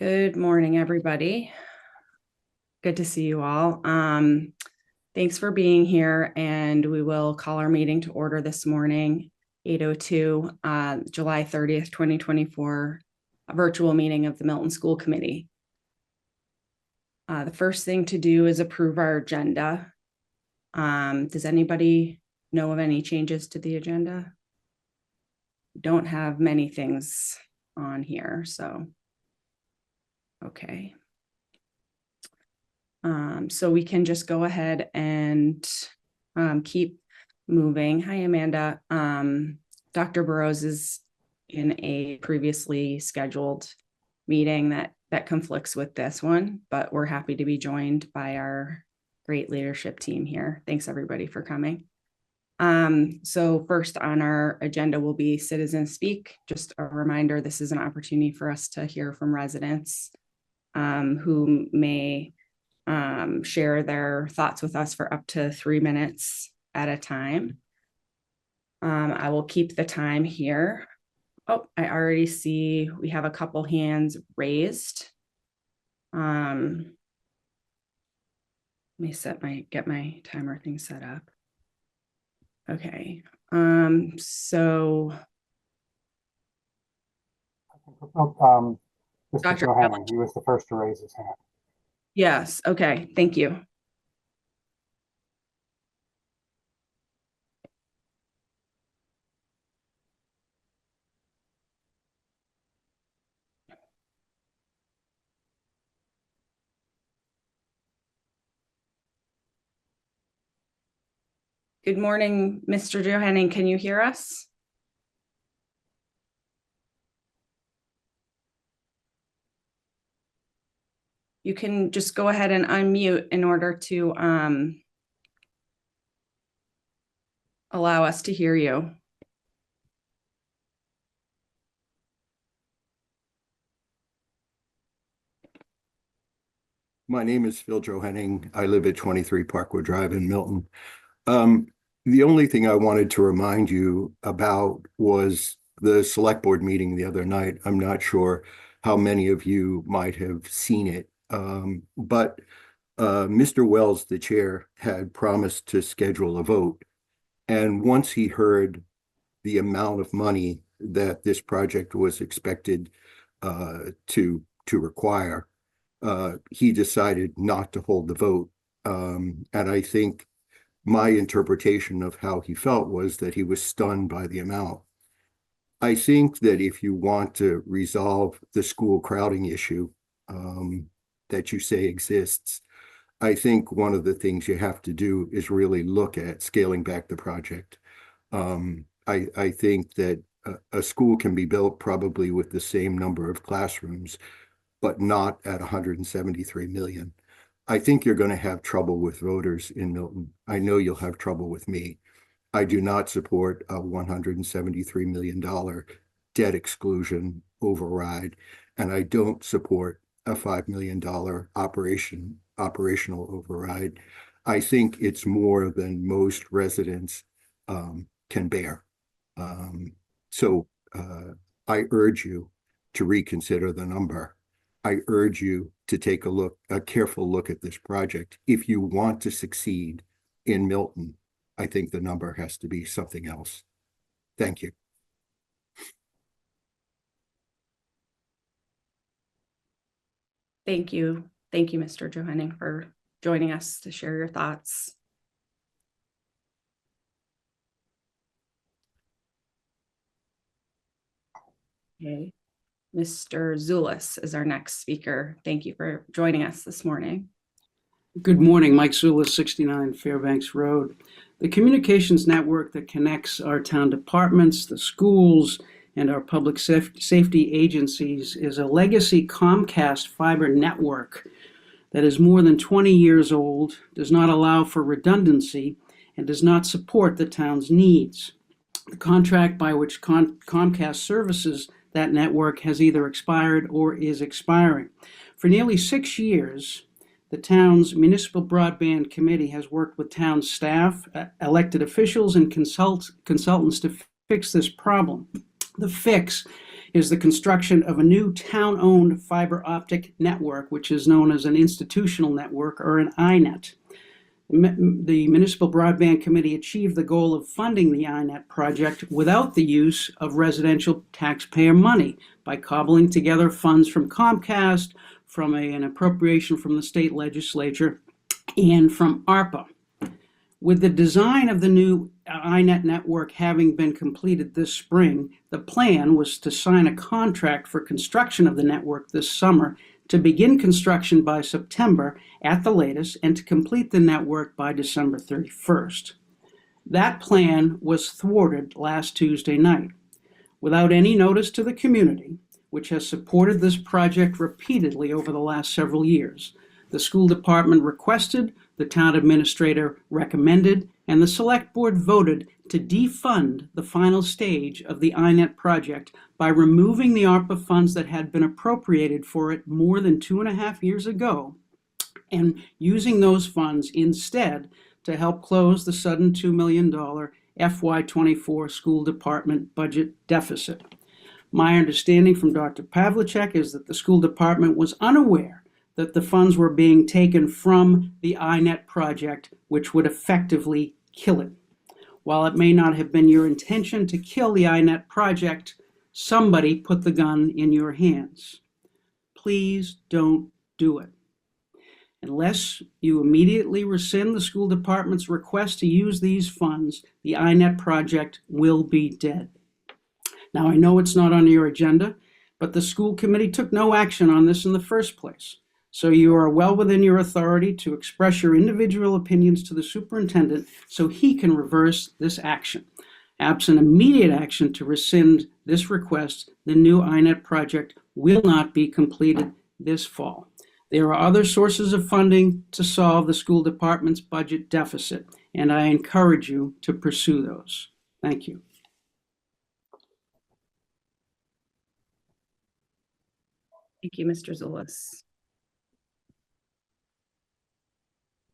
Good morning, everybody. Good to see you all. Thanks for being here, and we will call our meeting to order this morning, 8:02, July 30th, 2024, a virtual meeting of the Milton School Committee. The first thing to do is approve our agenda. Does anybody know of any changes to the agenda? We don't have many things on here, so okay. So we can just go ahead and keep moving. Hi, Amanda. Dr. Burrows is in a previously scheduled meeting that conflicts with this one, but we're happy to be joined by our great leadership team here. Thanks everybody for coming. So first on our agenda will be Citizen Speak. Just a reminder, this is an opportunity for us to hear from residents who may share their thoughts with us for up to 3 minutes at a time. I will keep the time here. Oh, I already see we have a couple hands raised. Let me get my timer thing set up. Okay. So Mr. Dr. Johanning, he was the first to raise his hand. Yes, okay, thank you. Good morning, Mr. Johanning, can you hear us? You can just go ahead and unmute in order to allow us to hear you. My name is Phil Johanning. I live at 23 Parkwood Drive in Milton. The only thing I wanted to remind you about was the select board meeting the other night. I'm not sure how many of you might have seen it, but Mr. Wells, the chair, had promised to schedule a vote. And once he heard the amount of money that this project was expected to require, he decided not to hold the vote. And I think my interpretation of how he felt was that he was stunned by the amount. I think that if you want to resolve the school crowding issue that you say exists, I think one of the things you have to do is really look at scaling back the project. I think that a school can be built probably with the same number of classrooms, but not at 173 million. I think you're going to have trouble with voters in Milton. I know you'll have trouble with me. I do not support a $173 million debt exclusion override, and I don't support a $5 million operational override. I think it's more than most residents can bear. So I urge you to reconsider the number. I urge you to take a careful look at this project. If you want to succeed in Milton, I think the number has to be something else. Thank you. Thank you. Thank you, Mr. Johanning, for joining us to share your thoughts. Okay. Mr. Zulus is our next speaker. Thank you for joining us this morning. Good morning, Mike Zulus, 69 Fairbanks Road. The communications network that connects our town departments, the schools, and our public safety agencies is a legacy Comcast fiber network that is more than 20 years old, does not allow for redundancy, and does not support the town's needs. The contract by which Comcast services that network has either expired or is expiring. For nearly 6 years, the town's Municipal Broadband Committee has worked with town staff, elected officials, and consultants to fix this problem. The fix is the construction of a new town-owned fiber optic network, which is known as an institutional network or an INET. The Municipal Broadband Committee achieved the goal of funding the INET project without the use of residential taxpayer money by cobbling together funds from Comcast, from an appropriation from the state legislature, and from ARPA. With the design of the new INET network having been completed this spring, the plan was to sign a contract for construction of the network this summer, to begin construction by September at the latest, and to complete the network by December 31st. That plan was thwarted last Tuesday night. Without any notice to the community, which has supported this project repeatedly over the last several years, the school department requested, the town administrator recommended, and the select board voted to defund the final stage of the INET project by removing the ARPA funds that had been appropriated for it more than 2.5 years ago, and using those funds instead to help close the sudden $2 million FY24 school department budget deficit. My understanding from Dr. Pavlicek is that the school department was unaware that the funds were being taken from the INET project, which would effectively kill it. While it may not have been your intention to kill the INET project, somebody put the gun in your hands. Please don't do it. Unless you immediately rescind the school department's request to use these funds, the INET project will be dead. Now, I know it's not on your agenda, but the school committee took no action on this in the first place. So you are well within your authority to express your individual opinions to the superintendent so he can reverse this action. Absent immediate action to rescind this request, the new INET project will not be completed this fall. There are other sources of funding to solve the school department's budget deficit, and I encourage you to pursue those. Thank you. Thank you, Mr. Zulus.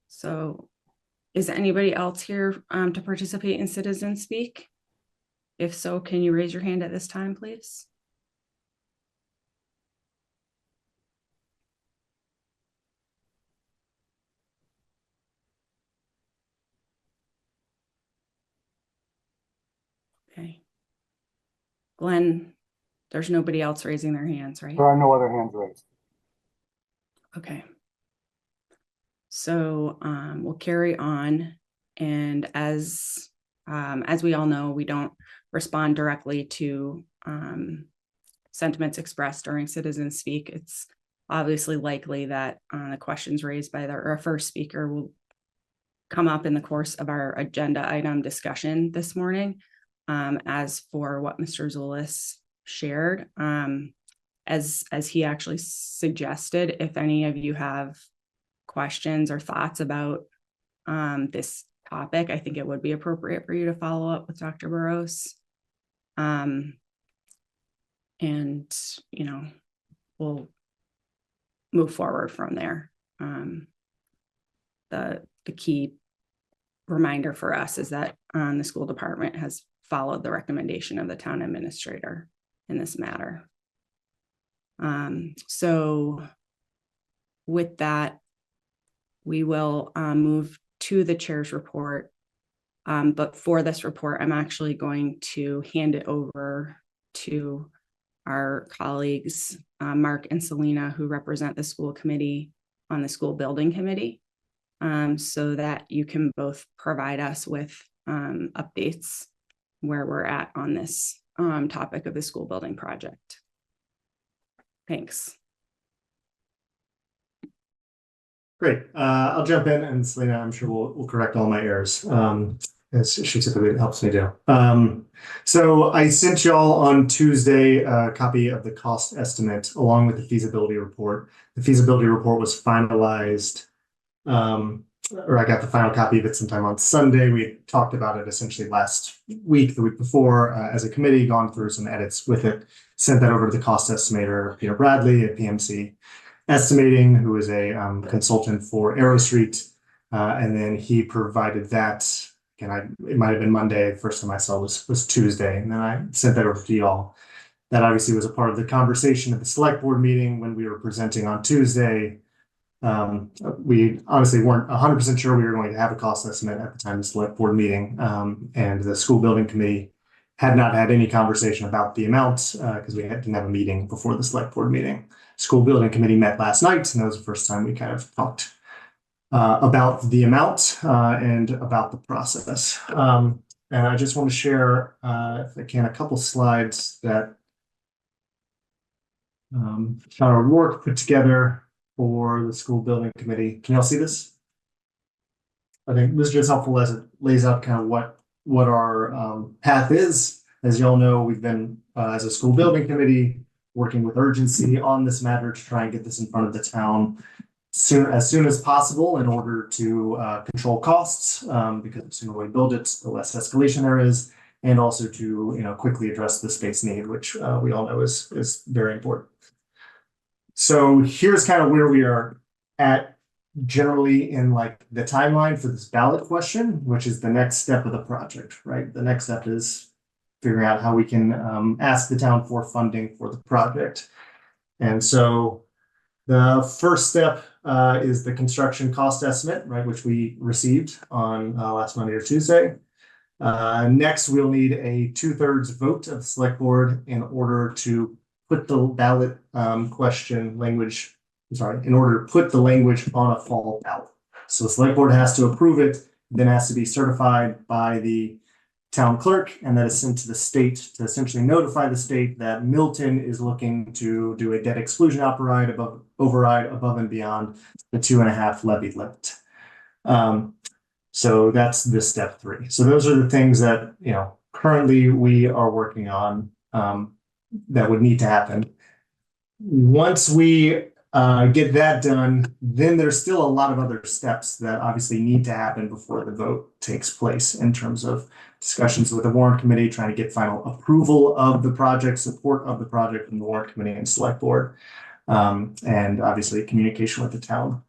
So is anybody else here to participate in Citizen Speak? If so, can you raise your hand at this time, please? Okay. Glenn, there's nobody else raising their hands, right? There are no other hands raised. Okay. So we'll carry on, and as we all know, we don't respond directly to sentiments expressed during Citizen Speak. It's obviously likely that the questions raised by our first speaker will come up in the course of our agenda item discussion this morning. As for what Mr. Zulus shared, as he actually suggested, if any of you have questions or thoughts about this topic, I think it would be appropriate for you to follow up with Dr. Burrows. And, you know, we'll move forward from there. The key reminder for us is that the school department has followed the recommendation of the town administrator in this matter. So with that, we will move to the chair's report. But for this report, I'm actually going to hand it over to our colleagues, Mark and Selena, who represent the school committee on the school building committee, so that you can both provide us with updates where we're at on this topic of the school building project. Thanks. Great. I'll jump in, and Selena, I'm sure we'll correct all my errors, as she typically helps me do. So I sent y'all on Tuesday a copy of the cost estimate along with the feasibility report. The feasibility report was finalized, or I got the final copy of it sometime on Sunday. We talked about it essentially last week, the week before, as a committee, gone through some edits with it, sent that over to the cost estimator, Peter Bradley at PMC Estimating, who is a consultant for AeroStreet, and then he provided that. Again, it might have been Monday. The first time I saw was Tuesday, and then I sent that over to y'all. That obviously was a part of the conversation at the select board meeting when we were presenting on Tuesday. We honestly weren't 100% sure we were going to have a cost estimate at the time of the select board meeting. And the school building committee had not had any conversation about the amount because we didn't have a meeting before the select board meeting. School building committee met last night, and that was the first time we kind of talked about the amount and about the process. And I just want to share, if I can, a couple slides that Sean O'Rourke put together for the school building committee. Can y'all see this? I think this is just helpful as it lays out kind of what our path is. As y'all know, we've been, as a school building committee, working with urgency on this matter to try and get this in front of the town as soon as possible in order to control costs, because the sooner we build it, the less escalation there is, and also to quickly address the space need, which we all know is very important. So here's kind of where we are at generally in like the timeline for this ballot question, which is the next step of the project, right? The next step is figuring out how we can ask the town for funding for the project. And so the first step is the construction cost estimate, right, which we received on last Monday or Tuesday. Next, we'll need a 2/3 vote of the select board in order to put the ballot question language, in order to put the language on a fall ballot. So the select board has to approve it, then has to be certified by the town clerk, and that is sent to the state to essentially notify the state that Milton is looking to do a debt exclusion override above and beyond the 2.5 levy limit. So that's the step 3. So those are the things that currently we are working on that would need to happen. Once we get that done, then there's still a lot of other steps that obviously need to happen before the vote takes place in terms of discussions with the warrant committee, trying to get final approval of the project, support of the project from the warrant committee and select board, and obviously communication with the town.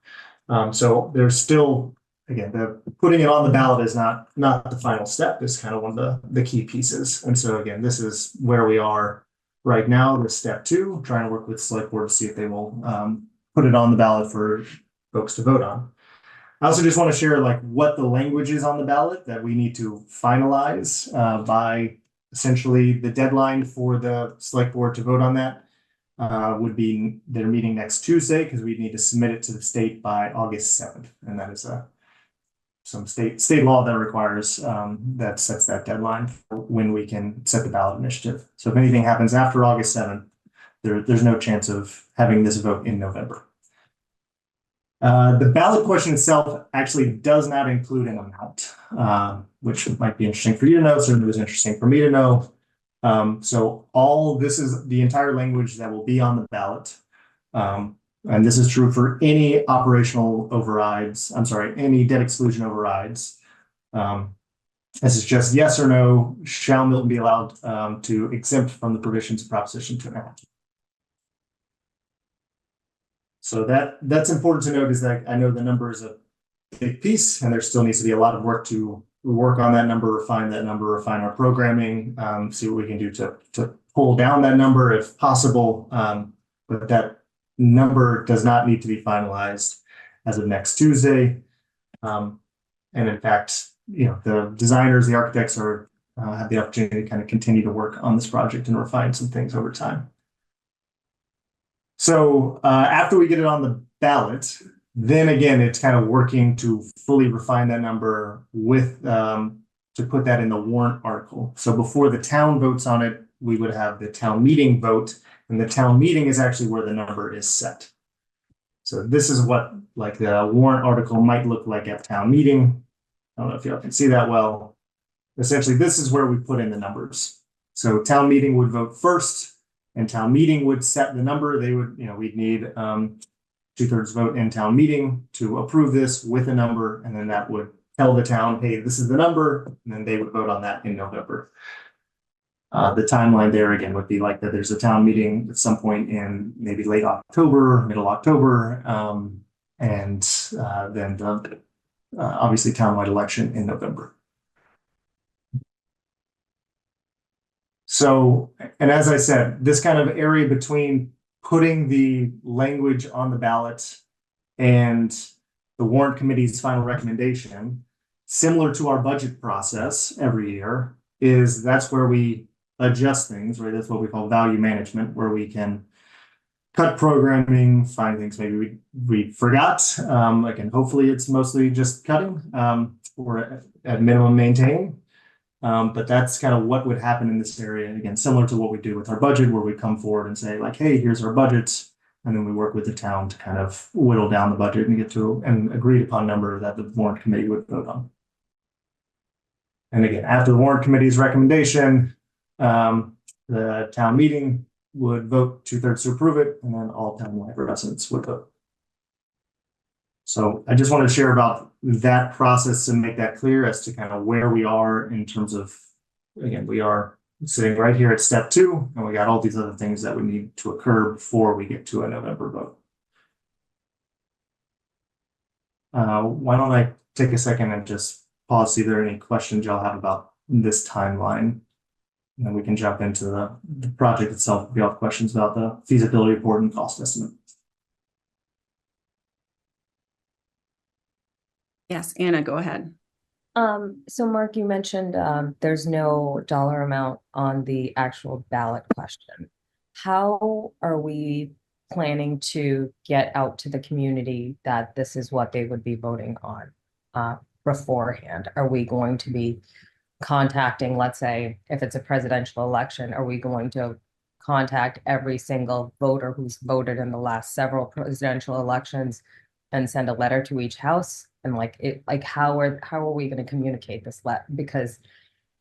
So there's still, again, the putting it on the ballot is not the final step. It's kind of one of the key pieces. And so again, this is where we are right now with step 2, trying to work with select board to see if they will put it on the ballot for folks to vote on. I also just want to share like what the language is on the ballot that we need to finalize by essentially the deadline for the select board to vote on that would be their meeting next Tuesday, because we need to submit it to the state by August 7th. And that is some state law that requires that sets that deadline for when we can set the ballot initiative. So if anything happens after August 7th, there's no chance of having this vote in November. The ballot question itself actually does not include an amount, which might be interesting for you to know. Certainly was interesting for me to know. So all this is the entire language that will be on the ballot. And this is true for any operational overrides. Any debt exclusion overrides. This is just yes or no. Shall Milton be allowed to exempt from the provisions of Proposition 2.5? So that's important to note, is that I know the number is a big piece, and there still needs to be a lot of work to work on that number, refine our programming, see what we can do to pull down that number if possible. But that number does not need to be finalized as of next Tuesday. And in fact, the designers, the architects have the opportunity to kind of continue to work on this project and refine some things over time. So after we get it on the ballot, then again, it's kind of working to fully refine that number with to put that in the warrant article. So before the town votes on it, we would have the town meeting vote, and the town meeting is actually where the number is set. So this is what like the warrant article might look like at town meeting. I don't know if y'all can see that well. Essentially, this is where we put in the numbers. So town meeting would vote first, and town meeting would set the number. They would, we'd need 2/3 vote in town meeting to approve this with a number, and then that would tell the town, hey, this is the number, and then they would vote on that in November. The timeline there again would be like that there's a town meeting at some point in maybe late October, middle October, and then the obviously townwide election in November. So, and as I said, this kind of area between putting the language on the ballot and the warrant committee's final recommendation, similar to our budget process every year, that's where we adjust things, right? That's what we call value management, where we can cut programming, find things maybe we forgot. Again, hopefully it's mostly just cutting, or at minimum maintaining. But that's kind of what would happen in this area. Again, similar to what we do with our budget, where we come forward and say like, hey, here's our budget. And then we work with the town to kind of whittle down the budget and get to an agreed upon number that the warrant committee would vote on. And again, after the warrant committee's recommendation, the town meeting would vote 2/3 to approve it, and then all townwide residents would vote. So I just wanted to share about that process and make that clear as to kind of where we are in terms of, again, we are sitting right here at step 2, and we got all these other things that would need to occur before we get to a November vote. Why don't I take a second and just pause, see if there are any questions y'all have about this timeline. And then we can jump into the project itself if you have questions about the feasibility report and cost estimate. Yes, Anna, go ahead. So Mark, you mentioned there's no dollar amount on the actual ballot question. How are we planning to get out to the community that this is what they would be voting on beforehand? Are we going to be contacting, let's say, if it's a presidential election, are we going to contact every single voter who's voted in the last several presidential elections and send a letter to each house? And how are we going to communicate this? Because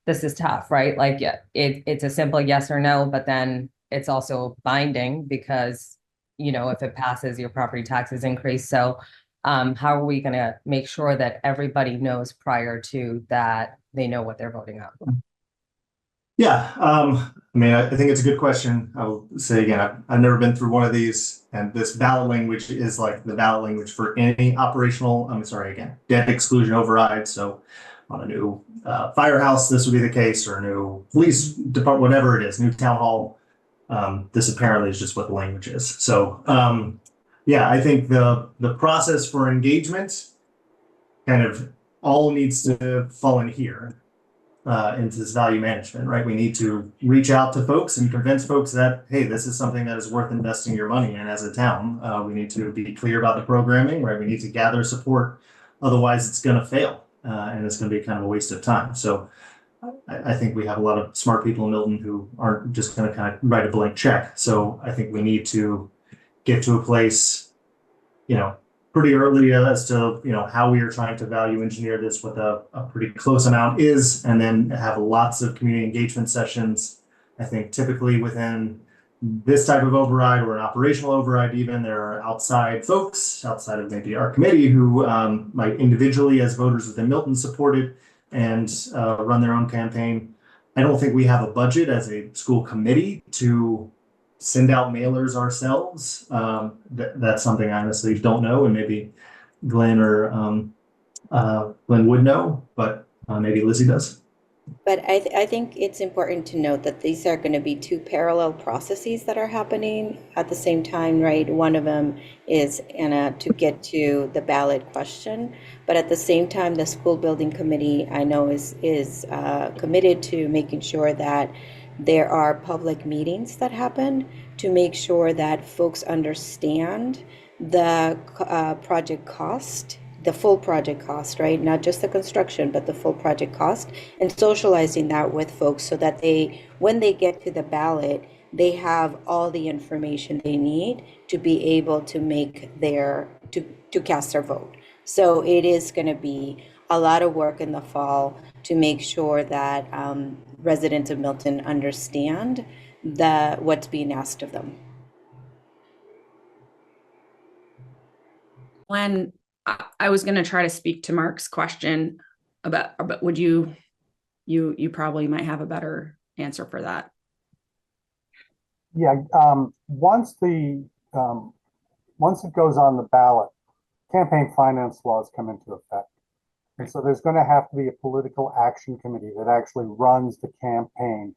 this is tough, right? Like, yeah, it's a simple yes or no, but then it's also binding because, you know, if it passes, your property taxes increase. So how are we going to make sure that everybody knows prior to that they know what they're voting on? Yeah, I mean, I think it's a good question. I'll say again, I've never been through one of these, and this ballot language is like the ballot language for any operational, debt exclusion override. So on a new firehouse, this would be the case, or a new police department, whatever it is, new town hall. This apparently is just what the language is. So yeah, I think the process for engagement kind of all needs to fall in here. Into this value management, right? We need to reach out to folks and convince folks that, hey, this is something that is worth investing your money in as a town. We need to be clear about the programming, right? We need to gather support. Otherwise, it's going to fail and it's going to be kind of a waste of time. So I think we have a lot of smart people in Milton who aren't just going to kind of write a blank check. So I think we need to get to a place, you know, pretty early as to, you know, how we are trying to value engineer this, what a pretty close amount is, and then have lots of community engagement sessions. I think typically within this type of override or an operational override, even there are outside folks outside of maybe our committee who might individually as voters within Milton support it and run their own campaign. I don't think we have a budget as a school committee to send out mailers ourselves. That's something I honestly don't know, and maybe Glenn or Glenn would know, but maybe Lizzie does. But I think it's important to note that these are going to be 2 parallel processes that are happening at the same time, right? One of them is to get to the ballot question, but at the same time, the school building committee I know is committed to making sure that there are public meetings that happen to make sure that folks understand the project cost, the full project cost, right? Not just the construction, but the full project cost, and socializing that with folks so that when they get to the ballot, they have all the information they need to be able to make to cast their vote. So it is going to be a lot of work in the fall to make sure that residents of Milton understand what's being asked of them. Glenn, I was going to try to speak to Mark's question but would you probably might have a better answer for that. Yeah, once it goes on the ballot, campaign finance laws come into effect. And so there's going to have to be a political action committee that actually runs the campaign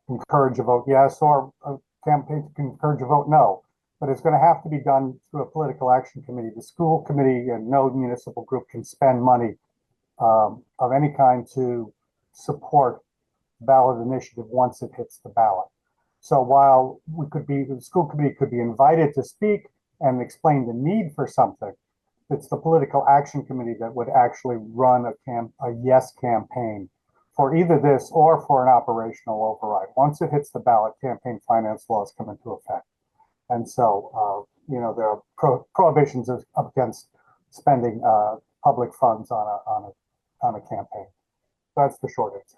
encourage a vote yes, or a campaign to encourage a vote no. But it's going to have to be done through a political action committee. The school committee and no municipal group can spend money of any kind to support ballot initiative once it hits the ballot. So while the school committee could be invited to speak and explain the need for something, it's the political action committee that would actually run a yes campaign for either this or for an operational override. Once it hits the ballot, campaign finance laws come into effect. And so, there are prohibitions against spending public funds on a campaign. That's the short answer.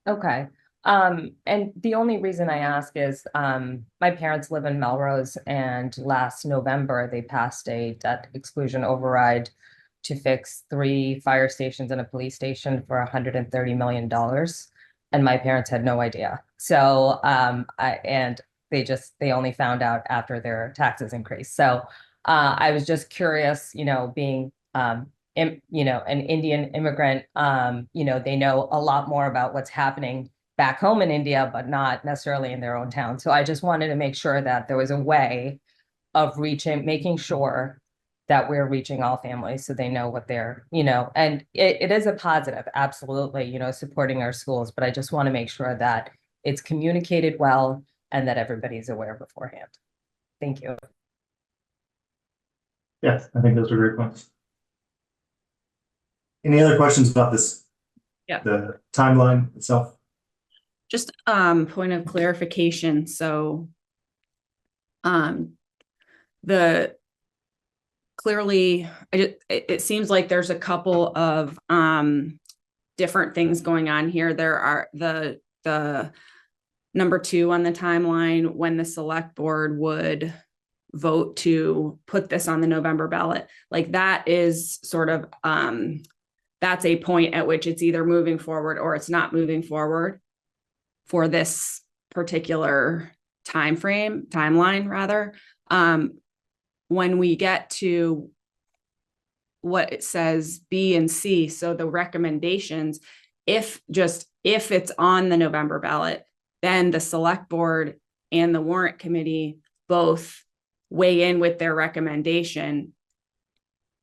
Okay. And the only reason I ask is my parents live in Melrose, and last November they passed a debt exclusion override to fix 3 fire stations and a police station for $130 million. And my parents had no idea. So they only found out after their taxes increased. So I was just curious, being an Indian immigrant, they know a lot more about what's happening back home in India, but not necessarily in their own town. So I just wanted to make sure that there was a way of making sure that we're reaching all families so they know what they're, and it is a positive, absolutely, supporting our schools, but I just want to make sure that it's communicated well and that everybody's aware beforehand. Thank you. Yes, I think those are great points. Any other questions about this? Yeah. The timeline itself? Just point of clarification. So it seems like there's a couple of different things going on here. There are the number 2 on the timeline, when the select board would vote to put this on the November ballot. Like that is sort of that's a point at which it's either moving forward or it's not moving forward for this particular timeline rather. When we get to what it says B and C, so the recommendations, if it's on the November ballot, then the select board and the warrant committee both weigh in with their recommendation.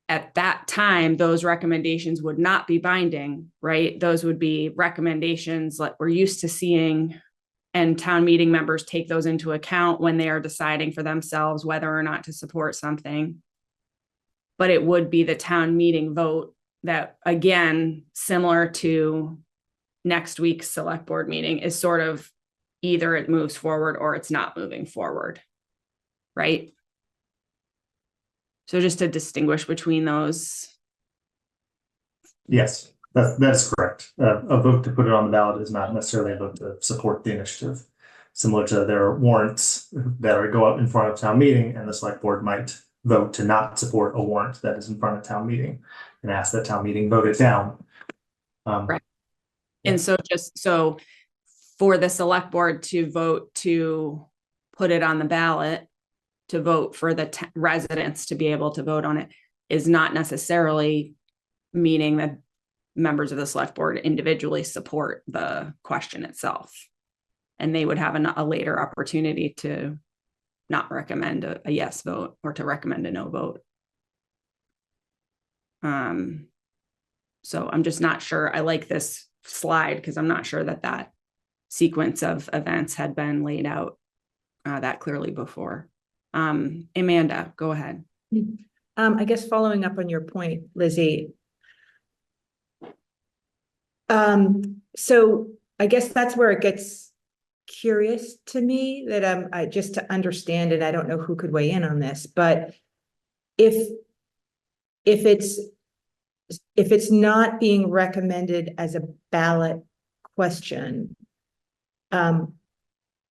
At that time, those recommendations would not be binding, right? Those would be recommendations like we're used to seeing, and town meeting members take those into account when they are deciding for themselves whether or not to support something. But it would be the town meeting vote that, again, similar to next week's select board meeting, is sort of either it moves forward or it's not moving forward, right? So just to distinguish between those. Yes, that's correct. A vote to put it on the ballot is not necessarily a vote to support the initiative. Similar to their warrants that go up in front of town meeting, and the select board might vote to not support a warrant that is in front of town meeting and ask that town meeting vote it down. Right. And so so for the select board to vote to put it on the ballot, to vote for the residents to be able to vote on it, is not necessarily meaning that members of the select board individually support the question itself. And they would have a later opportunity to not recommend a yes vote or to recommend a no vote. So I'm just not sure. I like this slide because I'm not sure that sequence of events had been laid out that clearly before. Amanda, go ahead. I guess following up on your point, Lizzie. So I guess that's where it gets curious to me, that I just to understand, and I don't know who could weigh in on this, but if it's not being recommended as a ballot question,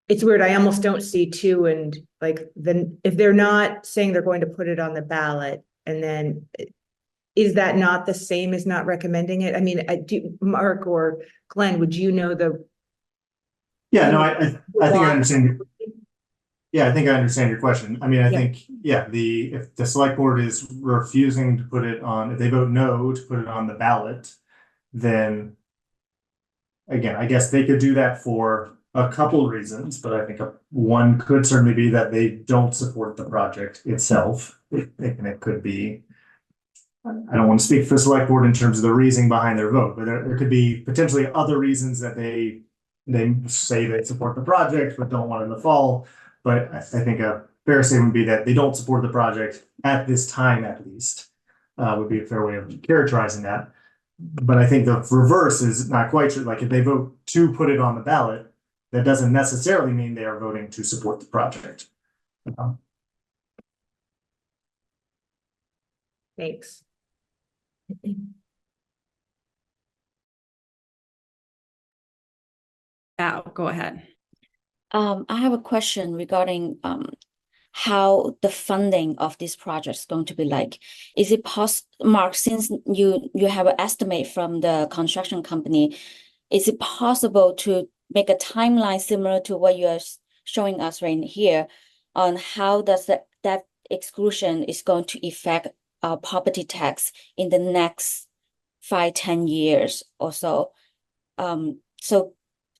it's weird. I almost don't see two, and like then if they're not saying they're going to put it on the ballot, and then is that not the same as not recommending it? I mean, Mark or Glenn, would you know the? Yeah, no, I think I understand. Yeah, I think I understand your question. I mean, I think, yeah, if the select board is refusing to put it on, if they vote no to put it on the ballot, then again, I guess they could do that for a couple of reasons, but I think one could certainly be that they don't support the project itself. And it could be, I don't want to speak for the select board in terms of the reasoning behind their vote, but there could be potentially other reasons that they say they support the project, but don't want it in the fall. But I think a fair statement would be that they don't support the project at this time, at least, would be a fair way of characterizing that. But I think the reverse is not quite true. Like if they vote to put it on the ballot, that doesn't necessarily mean they are voting to support the project. Thanks. Val, go ahead. I have a question regarding how the funding of this project is going to be like. Is it Mark, since you have an estimate from the construction company, is it possible to make a timeline similar to what you are showing us right here on how does that exclusion is going to affect our property tax in the next 5-10 years or so? So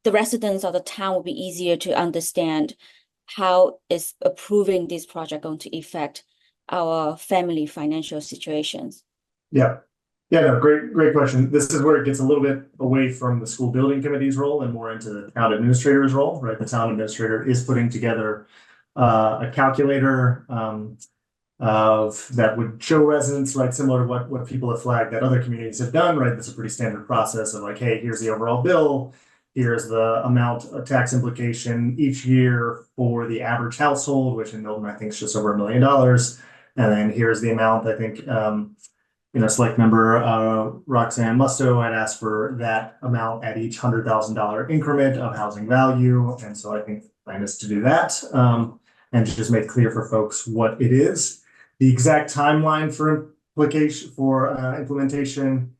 the residents of the town will be easier to understand how is approving this project going to affect our family financial situations. Yeah. Yeah, no, great question. This is where it gets a little bit away from the school building committee's role and more into the town administrator's role, right? The town administrator is putting together a calculator of that would show residents, right, similar to what people have flagged that other communities have done, right? That's a pretty standard process of like, hey, here's the overall bill. Here's the amount of tax implication each year for the average household, which in Milton, I think is just over $1 million. And then here's the amount, I think, select member Roxanne Musto had asked for that amount at each $100,000 increment of housing value. And so I think the plan is to do that and to just make clear for folks what it is. The exact timeline for implementation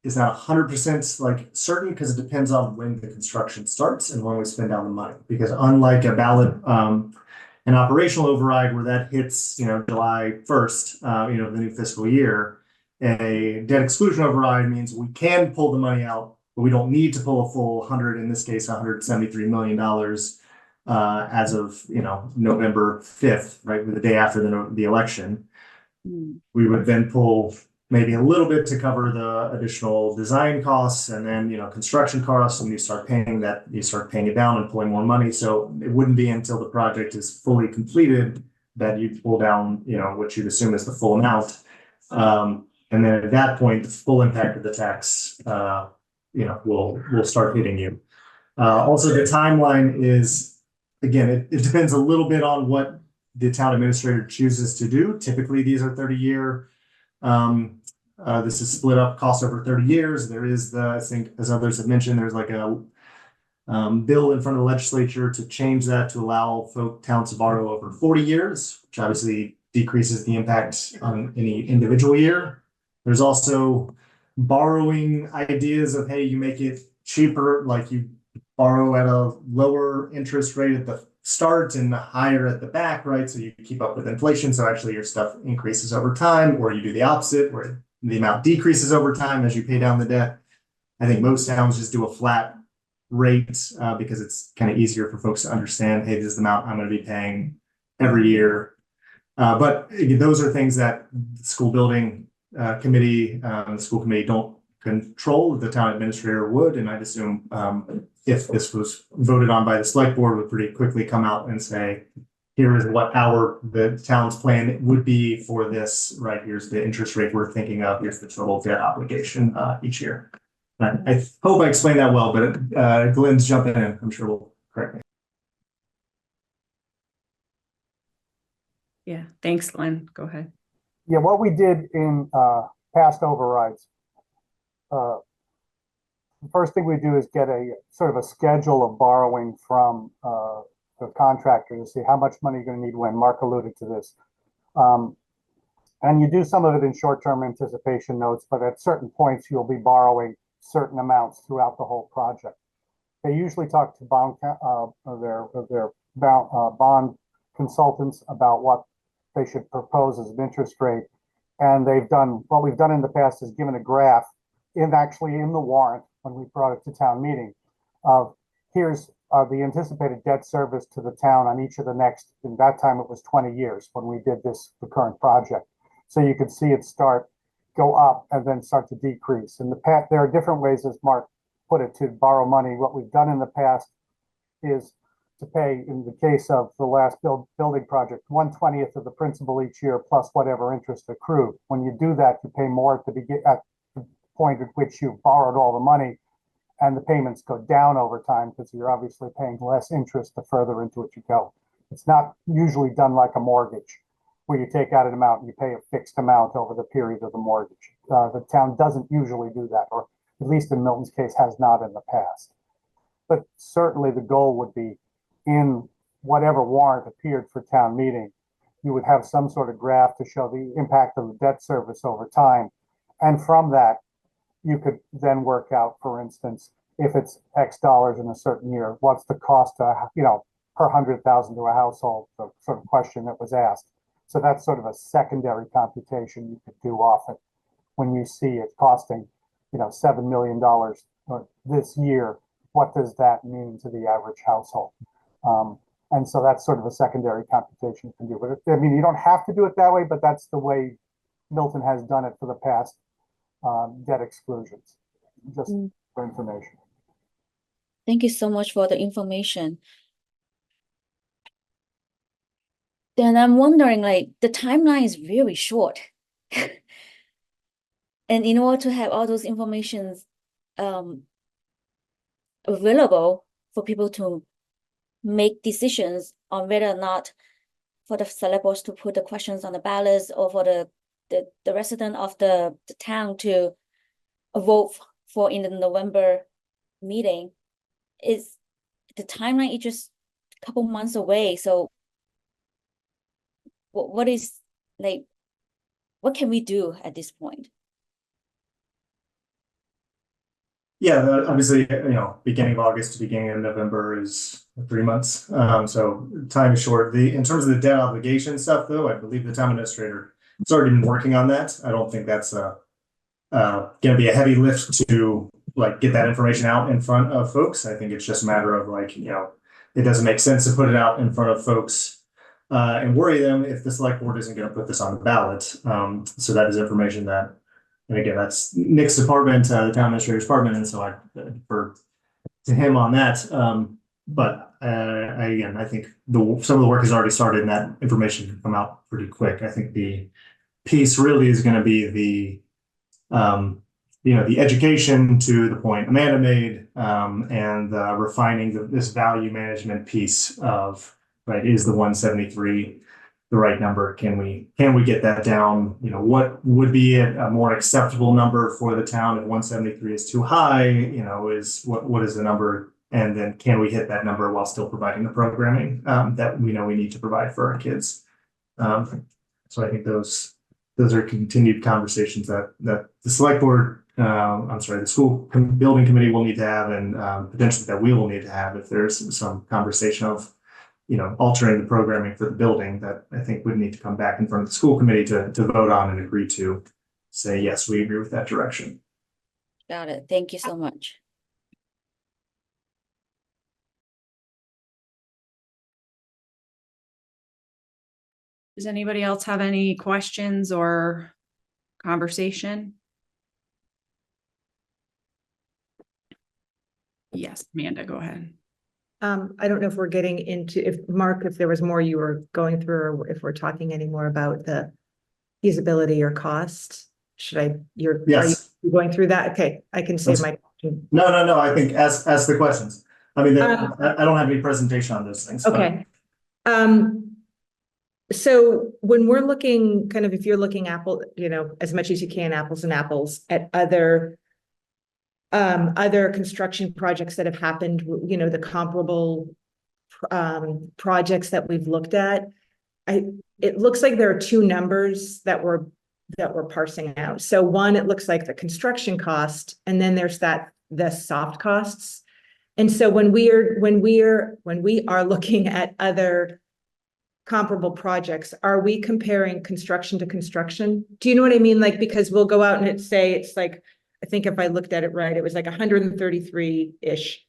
is not 100% like certain because it depends on when the construction starts and when we spend down the money. Because unlike a ballot, an operational override where that hits, July 1st, the new fiscal year, a debt exclusion override means we can pull the money out, but we don't need to pull a full in this case, $173 million as of, November 5th, right, the day after the election. We would then pull maybe a little bit to cover the additional design costs and then, construction costs, and you start paying it down and pulling more money. So it wouldn't be until the project is fully completed that you pull down, what you'd assume is the full amount. And then at that point, the full impact of the tax, will start hitting you. Also, the timeline is, again, it depends a little bit on what the town administrator chooses to do. Typically, these are 30-year. This is split up cost over 30 years. There is I think, as others have mentioned, there's like a bill in front of the legislature to change that to allow towns to borrow over 40 years, which obviously decreases the impact on any individual year. There's also borrowing ideas of, hey, you make it cheaper, like you borrow at a lower interest rate at the start and higher at the back, right? So you keep up with inflation. So actually your stuff increases over time, or you do the opposite where the amount decreases over time as you pay down the debt. I think most towns just do a flat rate because it's kind of easier for folks to understand, hey, this is the amount I'm going to be paying every year. But those are things that the school building committee, the school committee don't control. The town administrator would, and I'd assume if this was voted on by the select board, would pretty quickly come out and say, here is what the town's plan would be for this, right? Here's the interest rate we're thinking of. Here's the total debt obligation each year. I hope I explained that well, but Glenn's jumping in. I'm sure will correct me. Yeah, thanks, Glenn. Go ahead. Yeah, what we did in past overrides, the first thing we do is get a sort of a schedule of borrowing from the contractor to see how much money you're going to need when. Mark alluded to this. And you do some of it in short-term anticipation notes, but at certain points you'll be borrowing certain amounts throughout the whole project. They usually talk to their bond consultants about what they should propose as an interest rate. And what we've done in the past is given a graph actually in the warrant when we brought it to town meeting of here's the anticipated debt service to the town on each of the next, in that time it was 20 years when we did this, the current project. So you could see it go up and then start to decrease. In the past, there are different ways, as Mark put it, to borrow money. What we've done in the past is to pay, in the case of the last building project, 1/20th of the principal each year plus whatever interest accrued. When you do that, you pay more at the point at which you borrowed all the money, and the payments go down over time because you're obviously paying less interest the further into it you go. It's not usually done like a mortgage, where you take out an amount and you pay a fixed amount over the period of the mortgage. The town doesn't usually do that, or at least in Milton's case has not in the past. But certainly the goal would be, in whatever warrant appeared for town meeting, you would have some sort of graph to show the impact of the debt service over time. And from that, you could then work out, for instance, if it's X dollars in a certain year, what's the cost, per 100,000 to a household, the sort of question that was asked. So that's sort of a secondary computation you could do often when you see it costing, $7 million this year. What does that mean to the average household? And so that's sort of a secondary computation you can do. But I mean, you don't have to do it that way, but that's the way Milton has done it for the past debt exclusions, just for information. Thank you so much for the information. Then I'm wondering, the timeline is really short. And in order to have all those informations available for people to make decisions on whether or not for the select boards to put the questions on the ballots, or for the resident of the town to vote for in the November meeting, is the timeline is just a couple months away. So what can we do at this point? Yeah, obviously, beginning of August to beginning of November is 3 months. So time is short. In terms of the debt obligation stuff, though, I believe the town administrator has already been working on that. I don't think that's going to be a heavy lift to get that information out in front of folks. I think it's just a matter of it doesn't make sense to put it out in front of folks and worry them if the select board isn't going to put this on the ballot. So that is information that, and again, that's Nick's department, the town administrator's department, and so I defer to him on that. But I think some of the work has already started, and that information can come out pretty quick. I think the piece really is going to be the education, to the point Amanda made, and refining this value management piece of, is the 173 the right number? Can we get that down? What would be a more acceptable number for the town? If 173 is too high, is what is the number? And then can we hit that number while still providing the programming that we know we need to provide for our kids? So I think those are continued conversations that the select board, the school building committee will need to have, and potentially that we will need to have if there's some conversation of altering the programming for the building, that I think would need to come back in front of the school committee to vote on and agree to say, yes, we agree with that direction. Got it. Thank you so much. Does anybody else have any questions or conversation? Yes, Amanda, go ahead. I don't know if we're getting into, if there was more you were going through, or if we're talking any more about the feasibility or cost. Are you going through that? Okay, I can save my question. No. I think ask the questions. I mean, I don't have any presentation on those things. Okay. So when we're looking, if you're looking as much as you can, apples and apples, at other construction projects that have happened, the comparable projects that we've looked at, it looks like there are two numbers that we're parsing out. So one, it looks like the construction cost, and then there's the soft costs. And so when we are looking at other comparable projects, are we comparing construction to construction? Do you know what I mean? Because we'll go out and it's I think if I looked at it right, it was 133-ish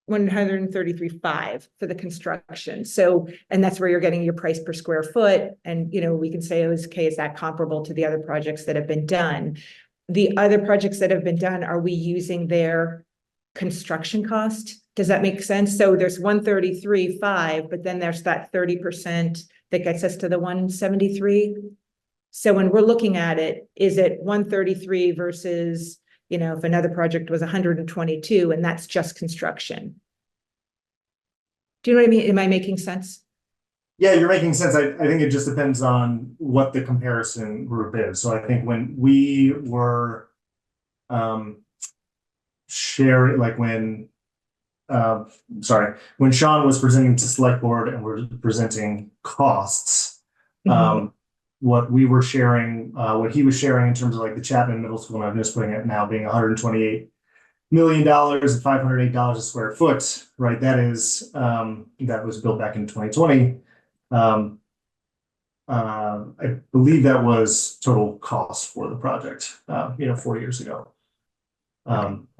133.5 for the construction. So, and that's where you're getting your price per square foot. And, you know, we can say, okay, is that comparable to the other projects that have been done? The other projects that have been done, are we using their construction cost? Does that make sense? So there's 133.5, but then there's that 30% that gets us to the 173. So when we're looking at it, is it 133 versus, you know, if another project was 122 and that's just construction? Do you know what I mean? Am I making sense? Yeah, you're making sense. I think it just depends on what the comparison group is. So I think when we were sharing, like when when Sean was presenting to select board and we're presenting costs, what we were sharing, what he was sharing in terms of like the Chapman Middle School, and I'm just putting it now being $128 million and $508 a square foot, right? That is, that was built back in 2020. I believe that was total cost for the project, 4 years ago.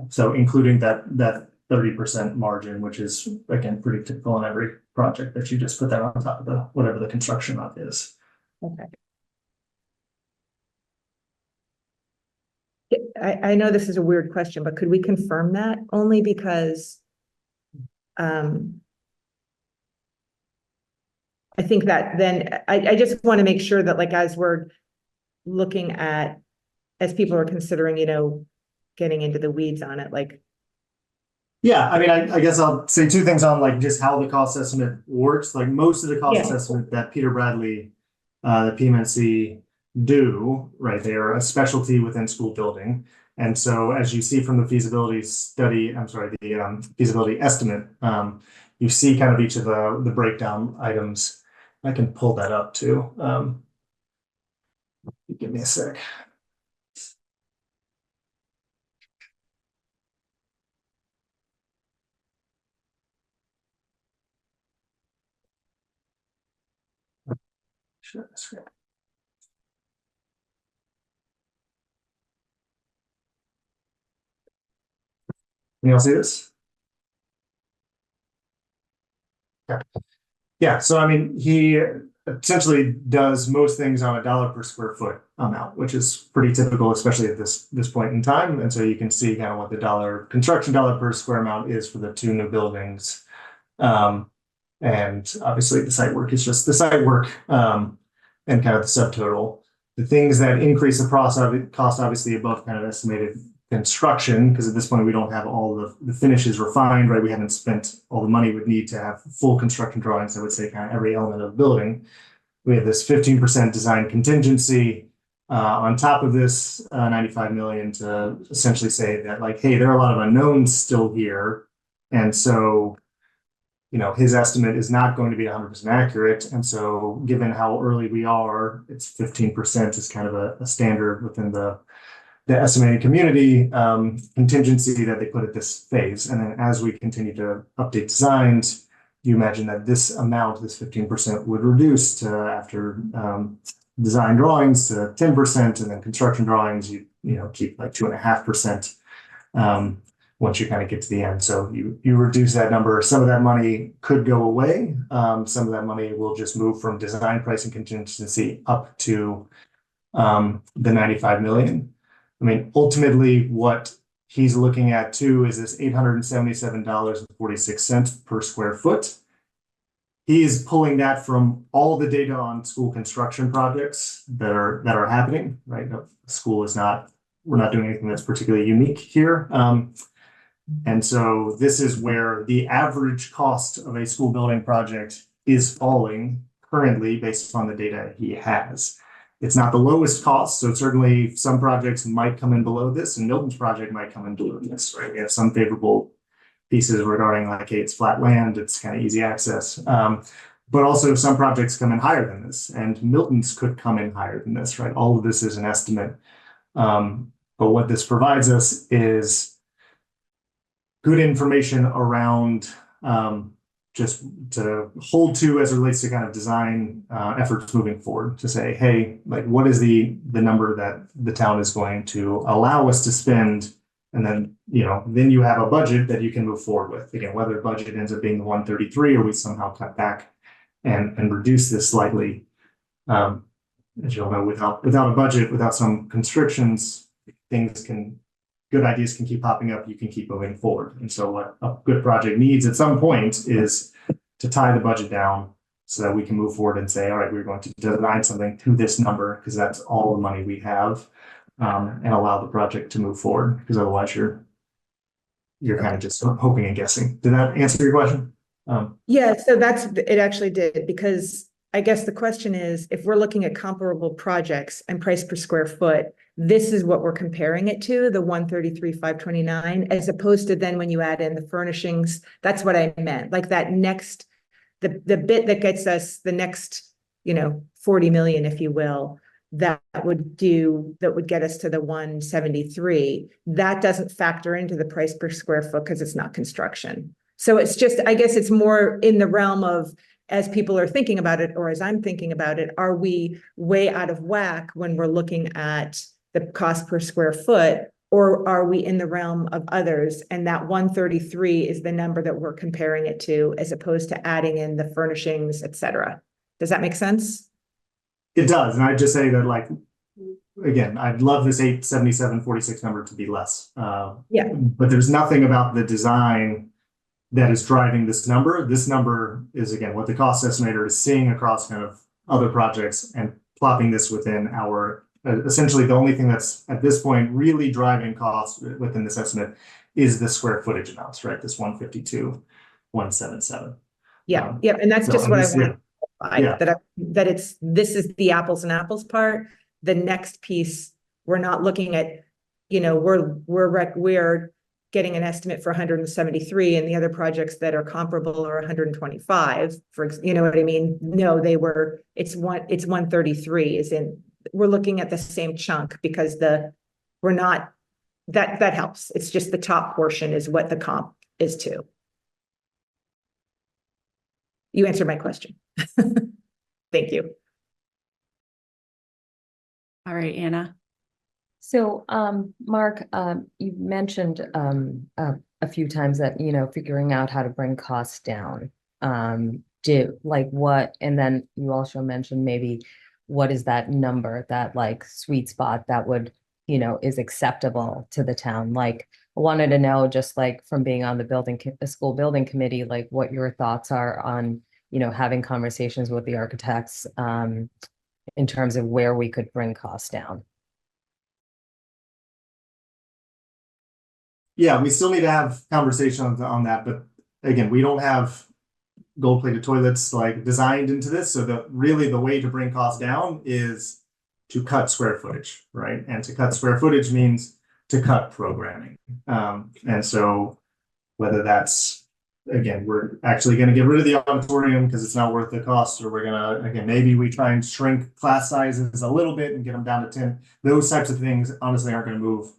So including that 30% margin, which is again pretty typical in every project, that you just put that on top of the whatever the construction amount is. Okay. I know this is a weird question, but could we confirm that? Only because I think that then I just want to make sure that, like, as we're looking at, as people are considering, you know, getting into the weeds on it, like. Yeah, I mean, I guess I'll say two things on like just how the cost estimate works. Like most of the cost estimate that Peter Bradley, the PMNC do, right? They are a specialty within school building. And so as you see from the feasibility study, the feasibility estimate, you see kind of each of the breakdown items. I can pull that up too. Give me a sec. Sure, that's great. Can you all see this? Yeah. Yeah, so I mean, he essentially does most things on $1 per square foot amount, which is pretty typical, especially at this point in time. And so you can see kind of what the construction dollar per square amount is for the two new buildings. And obviously the site work is just the site work, and kind of the subtotal. The things that increase the cost obviously above kind of estimated construction, because at this point we don't have all the finishes refined, right? We haven't spent all the money we'd need to have full construction drawings. I would say kind of every element of the building. We have this 15% design contingency on top of this 95 million to essentially say that, like, hey, there are a lot of unknowns still here, and so, you know, his estimate is not going to be 100% accurate. And so given how early we are, it's 15% is kind of a standard within the estimating community contingency that they put at this phase. And then as we continue to update designs, you imagine that this amount, this 15%, would reduce to, after design drawings, to 10%, and then construction drawings, you keep like 2.5% once you kind of get to the end. So you reduce that number. Some of that money could go away. Some of that money will just move from design pricing contingency up to the 95 million. I mean, ultimately, what he's looking at too is this $877.46 per square foot. He is pulling that from all the data on school construction projects that are happening, right? The school is not, we're not doing anything that's particularly unique here. And so this is where the average cost of a school building project is falling currently based on the data he has. It's not the lowest cost, so certainly some projects might come in below this, and Milton's project might come in below this, right? We have some favorable pieces regarding, like, hey, it's flat land, it's kind of easy access. But also some projects come in higher than this, and Milton's could come in higher than this, right? All of this is an estimate. But what this provides us is good information around just to hold to as it relates to kind of design efforts moving forward, to say, hey, like, what is the number that the town is going to allow us to spend And then, then you have a budget that you can move forward with. Again, whether the budget ends up being the 133 or we somehow cut back and reduce this slightly. As you'll know, without a budget, without some constrictions, good ideas can keep popping up. You can keep moving forward. And so what a good project needs at some point is to tie the budget down so that we can move forward and say, all right, we're going to design something to this number because that's all the money we have, and allow the project to move forward, because otherwise you're kind of just hoping and guessing. Did that answer your question? Yeah, so it actually did, because I guess the question is, if we're looking at comparable projects and price per square foot, this is what we're comparing it to, the 133,529, as opposed to then when you add in the furnishings. That's what I meant, like that next, the bit that gets us the next, 40 million, if you will, that would get us to the 173. That doesn't factor into the price per square foot because it's not construction. So it's just, I guess it's more in the realm of, as people are thinking about it, or as I'm thinking about it, are we way out of whack when we're looking at the cost per square foot, or are we in the realm of others? And that 133 is the number that we're comparing it to, as opposed to adding in the furnishings, et cetera. Does that make sense? It does. And I'd just say that, like, again, I'd love this 877.46 number to be less. Yeah. But there's nothing about the design that is driving this number. This number is, again, what the cost estimator is seeing across kind of other projects and plopping this within our, essentially the only thing that's at this point really driving costs within this estimate is the square footage amounts, right? This 152,177. Yeah. Yep. And that's So, just what I want. Yeah. This is the apples and apples part. The next piece, we're not looking at, we're getting an estimate for 173, and the other projects that are comparable are 125, you know what I mean? No, it's 133 we're looking at the same chunk, because that helps. It's just the top portion is what the comp is to. You answered my question. Thank you. All right, Anna. So, Mark, you've mentioned a few times that, figuring out how to bring costs down. And then you also mentioned maybe what is that number, that like sweet spot that would, is acceptable to the town. Like, I wanted to know, just like from being on the school building committee, like what your thoughts are on, having conversations with the architects in terms of where we could bring costs down. Yeah, we still need to have conversations on that, but again, we don't have gold-plated toilets like designed into this. So the way to bring costs down is to cut square footage, right? And to cut square footage means to cut programming. And so whether that's, again, we're actually going to get rid of the auditorium because it's not worth the cost, or we're going to, again, maybe we try and shrink class sizes a little bit and get them down to 10. Those types of things honestly aren't going to move.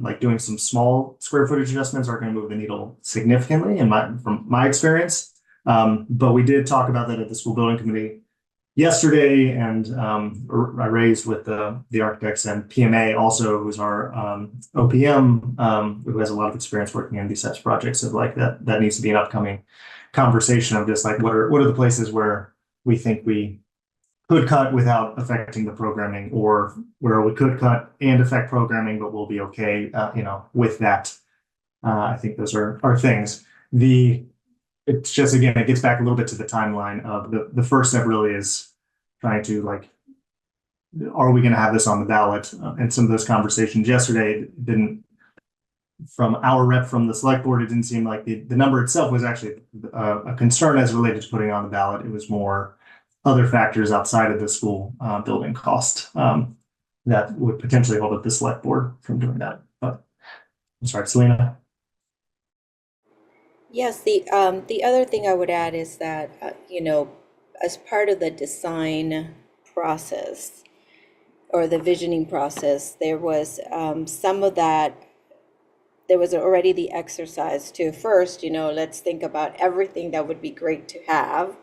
Like doing some small square footage adjustments aren't going to move the needle significantly from my experience. But we did talk about that at the school building committee yesterday, and I raised with the architects and PMA also, who's our OPM, who has a lot of experience working on these types of projects. So like that needs to be an upcoming conversation of just like what are the places where we think we could cut without affecting the programming, or where we could cut and affect programming, but we'll be okay, with that. I think those are things. It's just, again, it gets back a little bit to the timeline of the first step really is trying to, like, are we going to have this on the ballot? And some of those conversations yesterday from our rep from the select board, it didn't seem like the number itself was actually a concern as related to putting on the ballot. It was more other factors outside of the school building cost that would potentially hold up the select board from doing that. But I'm sorry, Selena. Yes, the other thing I would add is that, as part of the design process or the visioning process, there was some of that, there was already the exercise to first, let's think about everything that would be great to have.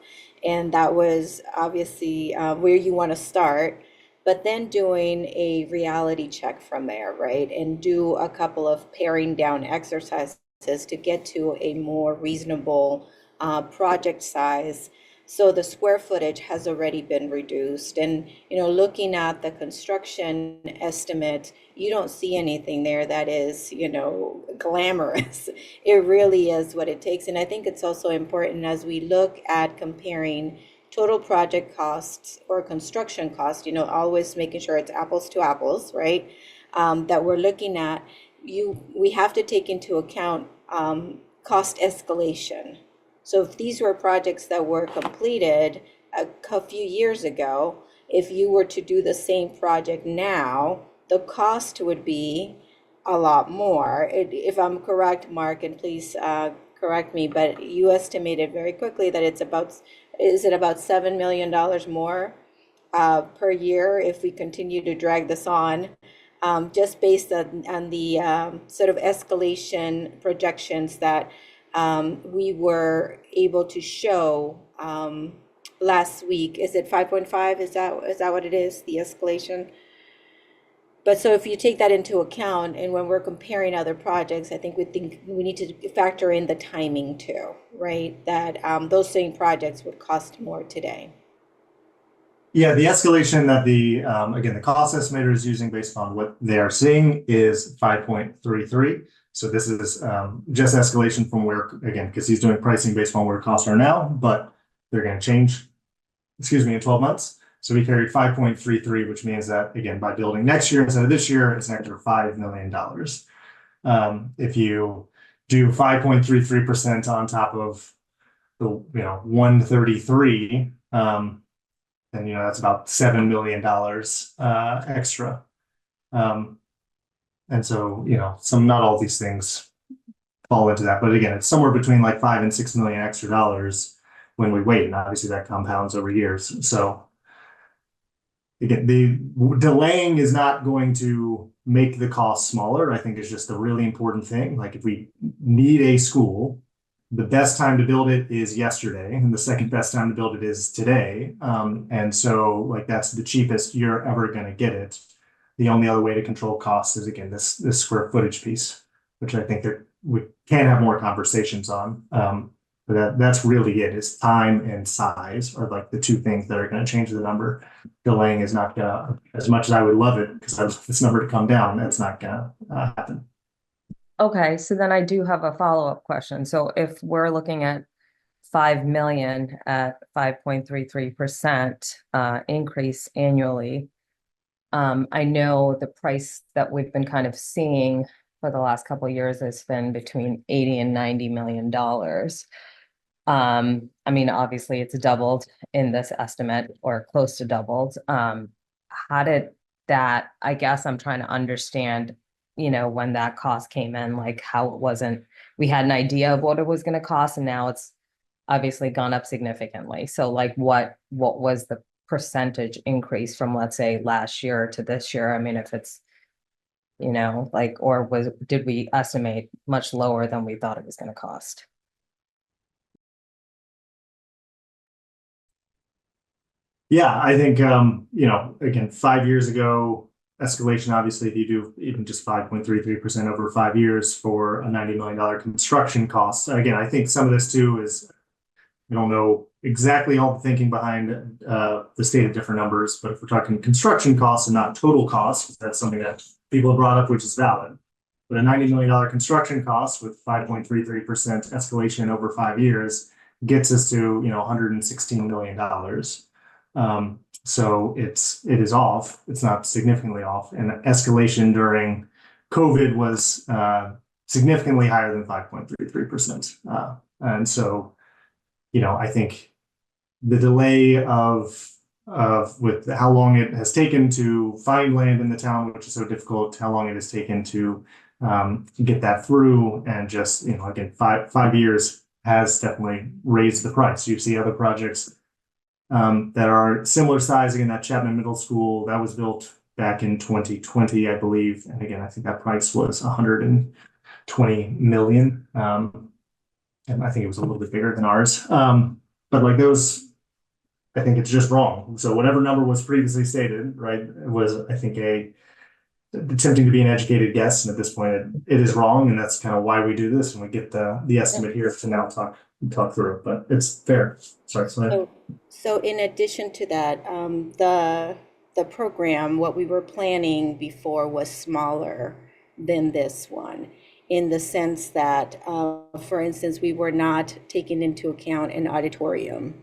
And that was obviously where you want to start. but then doing a reality check from there, right? And do a couple of paring down exercises to get to a more reasonable project size. So the square footage has already been reduced. And, looking at the construction estimate, you don't see anything there that is, glamorous. It really is what it takes. And I think it's also important as we look at comparing total project costs or construction cost, always making sure it's apples to apples, right? That we're looking at, we have to take into account cost escalation. So if these were projects that were completed a few years ago, if you were to do the same project now, the cost would be a lot more. If I'm correct, Mark, and please correct me, but you estimated very quickly that is it about $7 million more per year if we continue to drag this on, just based on the sort of escalation projections that we were able to show last week. Is it 5.5? Is that what it is, the escalation? But so if you take that into account, and when we're comparing other projects, I think we need to factor in the timing too, right? That those same projects would cost more today. Yeah, the escalation that the cost estimator is using based on what they are seeing is 5.33. So this is just escalation from where, again, because he's doing pricing based on where costs are now, but they're going to change, in 12 months. So we carried 5.33, which means that, again, by building next year instead of this year, it's an extra $5 million. If you do 5.33% on top of the 133, then that's about $7 million extra. And so, not all these things fall into that, but again, it's somewhere between like $5 and $6 million extra dollars when we wait, and obviously that compounds over years. So again, the delaying is not going to make the cost smaller. I think it's just a really important thing. Like if we need a school, the best time to build it is yesterday, and the second best time to build it is today. And so like that's the cheapest you're ever going to get it. The only other way to control costs is, again, this square footage piece, which I think that we can have more conversations on. But that's really it, is time and size are like the two things that are going to change the number. Delaying is not going to, as much as I would love it, because I want this number to come down, that's not going to happen. Okay, so then I do have a follow-up question. So if we're looking at 5 million at 5.33% increase annually, I know the price that we've been kind of seeing for the last couple of years has been between 80 and $90 million. I mean, obviously it's doubled in this estimate, or close to doubled. How did that, I guess I'm trying to understand, when that cost came in, like how it wasn't, we had an idea of what it was going to cost, and now it's obviously gone up significantly. So like what was the percentage increase from, let's say, last year to this year? I mean, if it's, did we estimate much lower than we thought it was going to cost? Yeah, I think, again, 5 years ago, escalation, obviously, if you do even just 5.33% over 5 years for a $90 million construction cost. Again, I think some of this too is, I don't know exactly all the thinking behind the stated different numbers, but if we're talking construction costs and not total costs, that's something that people have brought up, which is valid. But a $90 million construction cost with 5.33% escalation over 5 years gets us to, $116 million. So it is off. It's not significantly off. And escalation during COVID was significantly higher than 5.33%. And so, I think the delay of with how long it has taken to find land in the town, which is so difficult, how long it has taken to get that through, and just, again, five years has definitely raised the price. You see other projects that are similar size. Again, that Chapman Middle School that was built back in 2020, I believe. And again, I think that price was $120 million. And I think it was a little bit bigger than ours. But like those I think it's just wrong. So whatever number was previously stated, right, was, I think, attempting to be an educated guess. And at this point, it is wrong. And that's kind of why we do this. And we get the estimate here to now talk through it, but it's fair. Sorry. So in addition to that, the program, what we were planning before was smaller than this one, in the sense that, for instance, we were not taking into account an auditorium.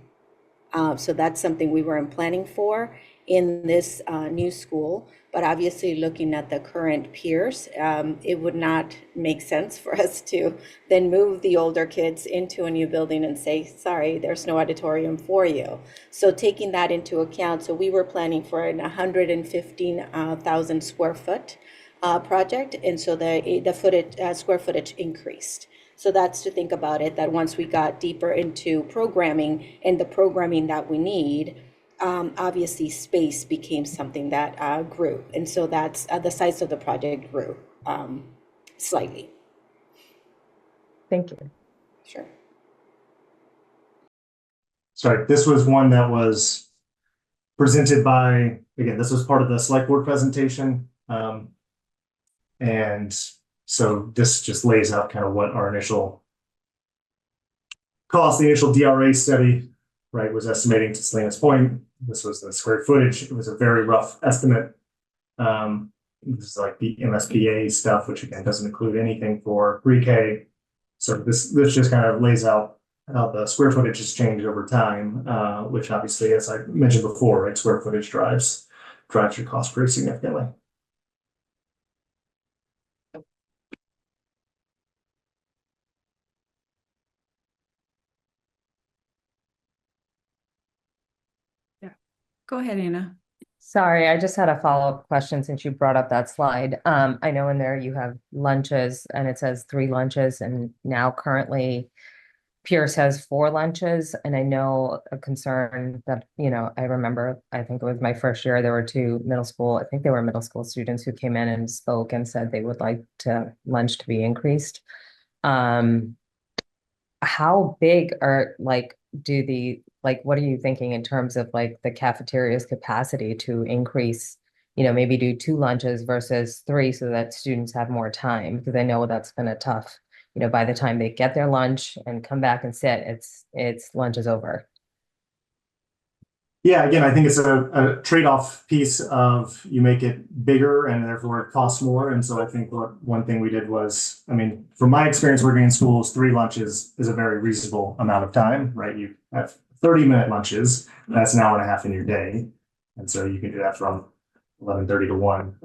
So that's something we weren't planning for in this new school. But obviously, looking at the current peers, it would not make sense for us to then move the older kids into a new building and say, sorry, there's no auditorium for you. So taking that into account, so we were planning for an 115,000 square foot project. And so the square footage increased. So that's to think about it, that once we got deeper into programming and the programming that we need, obviously space became something that grew. And so that's the size of the project grew slightly. Thank you. Sure. Sorry, this was one that was presented by, again, this was part of the select board presentation. And so this just lays out kind of what our initial cost, the initial DRA study, right, was estimating. To Selena's point, this was the square footage. It was a very rough estimate. This is like the MSBA stuff, which again doesn't include anything for pre-K. So this just kind of lays out how the square footage has changed over time, which obviously, as I mentioned before, right, square footage drives your cost pretty significantly. Go ahead, Anna. Sorry, I just had a follow-up question since you brought up that slide. I know in there you have lunches and it says 3 lunches, and now currently Pierce has 4 lunches. And I know a concern that, I remember, I think it was my first year, there were 2 middle school students who came in and spoke and said they would like lunch to be increased. How big are what are you thinking in terms of the cafeteria's capacity to increase, maybe do 2 lunches versus 3 so that students have more time? Because I know that's been a tough, by the time they get their lunch and come back and sit, it's lunch is over. Yeah, again, I think it's a trade-off piece of you make it bigger and therefore it costs more. And so I think one thing we did was, from my experience working in schools, 3 lunches is a very reasonable amount of time, right? You have 30-minute lunches, that's an hour and a half in your day. And so you can do that from 11:30 to 1.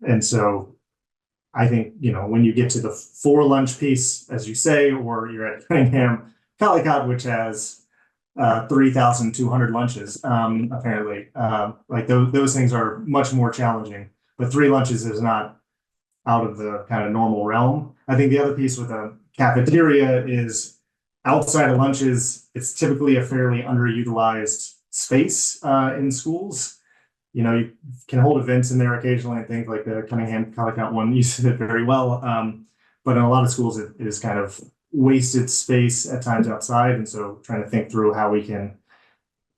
And so I think, when you get to the 4 lunch piece, as you say, or you're at Cunningham Calicott, which has 3,200 lunches, apparently, those things are much more challenging, but 3 lunches is not out of the kind of normal realm. I think the other piece with a cafeteria is outside of lunches, it's typically a fairly underutilized space in schools. You can hold events in there occasionally. I think like the Cunningham Calicott one uses it very well. But in a lot of schools, it is kind of wasted space at times outside. And so trying to think through how we can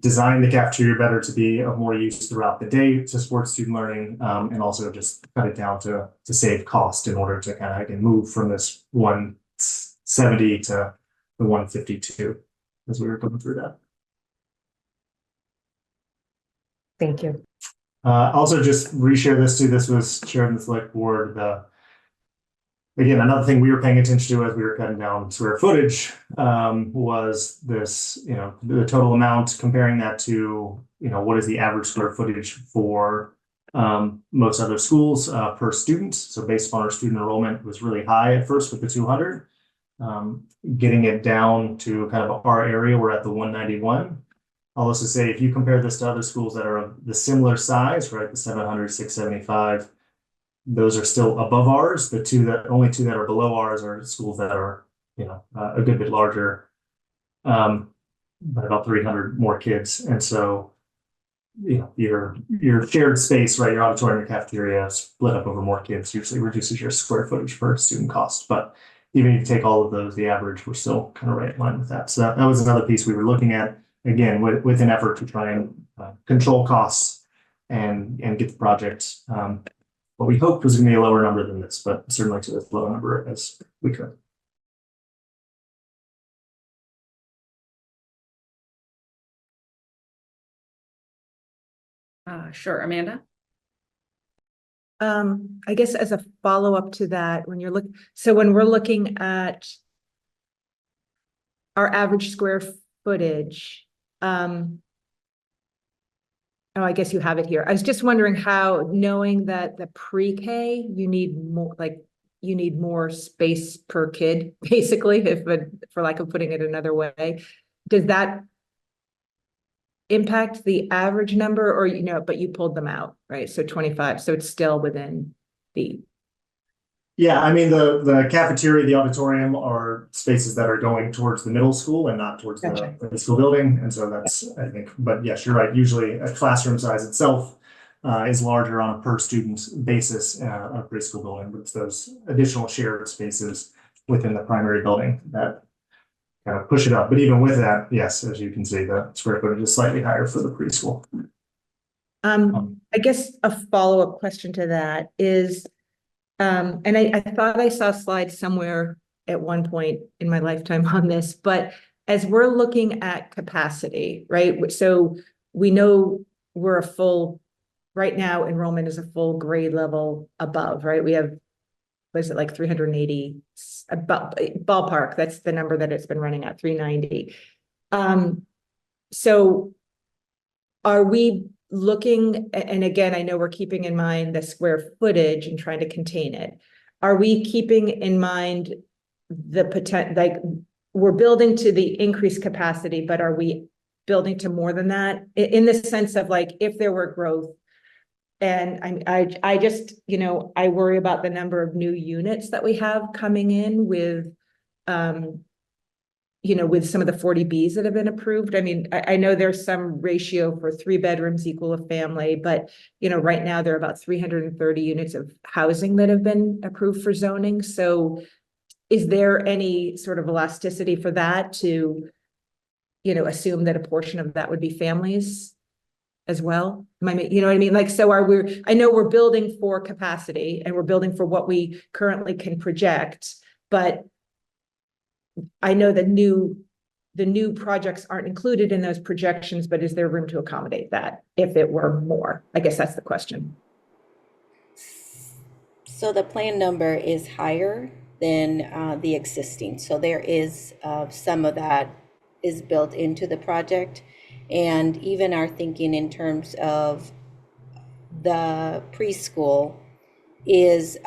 design the cafeteria better to be of more use throughout the day to support student learning, and also just cut it down to save cost in order to kind of move from this 170 to the 152 as we were going through that. Thank you. Also, just reshare this too. This was shared in the select board. Again, another thing we were paying attention to as we were cutting down square footage was this, the total amount, comparing that to, what is the average square footage for most other schools per student. So based upon our student enrollment was really high at first with the 200, getting it down to kind of our area, we're at the 191. I'll also say, if you compare this to other schools that are of the similar size, right, the 700, 675, those are still above ours. The only two that are below ours are schools that are, a good bit larger, but about 300 more kids. And so, your shared space, right, your auditorium, your cafeteria split up over more kids usually reduces your square footage per student cost. But even if you take all of those, the average, we're still kind of right in line with that. So that was another piece we were looking at. again, with an effort to try and control costs and get the project what we hoped was going to be a lower number than this, but certainly to as low a number as we could. Sure, Amanda? I guess as a follow-up to that, when we're looking at our average square footage, oh, I guess you have it here. I was just wondering how, knowing that the pre-K, you need more space per kid, basically, for lack of putting it another way. Does that impact the average number, or, but you pulled them out, right? So 25, so it's still within the. Yeah, I mean, the cafeteria, the auditorium are spaces that are going towards the middle school and not towards Gotcha. the school building. And so that's, I think, but yes, you're right. Usually a classroom size itself is larger on a per student basis in a preschool building, but it's those additional shared spaces within the primary building that kind of push it up. But even with that, yes, as you can see, the square footage is slightly higher for the preschool. I guess a follow-up question to that is, and I thought I saw a slide somewhere at one point in my lifetime on this, but as we're looking at capacity, right? So we know right now enrollment is a full grade level above, right? We have, what is it, like 380, about ballpark, that's the number that it's been running at, 390. So are we looking, and again, I know we're keeping in mind the square footage and trying to contain it. Are we keeping in mind the potential, like we're building to the increased capacity, but are we building to more than that? In the sense of like, if there were growth, and I just, I worry about the number of new units that we have coming in with, with some of the 40Bs that have been approved. I mean, I know there's some ratio for 3 bedrooms equal a family, but, right now there are about 330 units of housing that have been approved for zoning. So is there any sort of elasticity for that to, assume that a portion of that would be families as well? You know what I mean? Like, so I know we're building for capacity and we're building for what we currently can project, but I know the new projects aren't included in those projections, but is there room to accommodate that if it were more? I guess that's the question. So the plan number is higher than the existing. So there is some of that is built into the project. And even our thinking in terms of the preschool is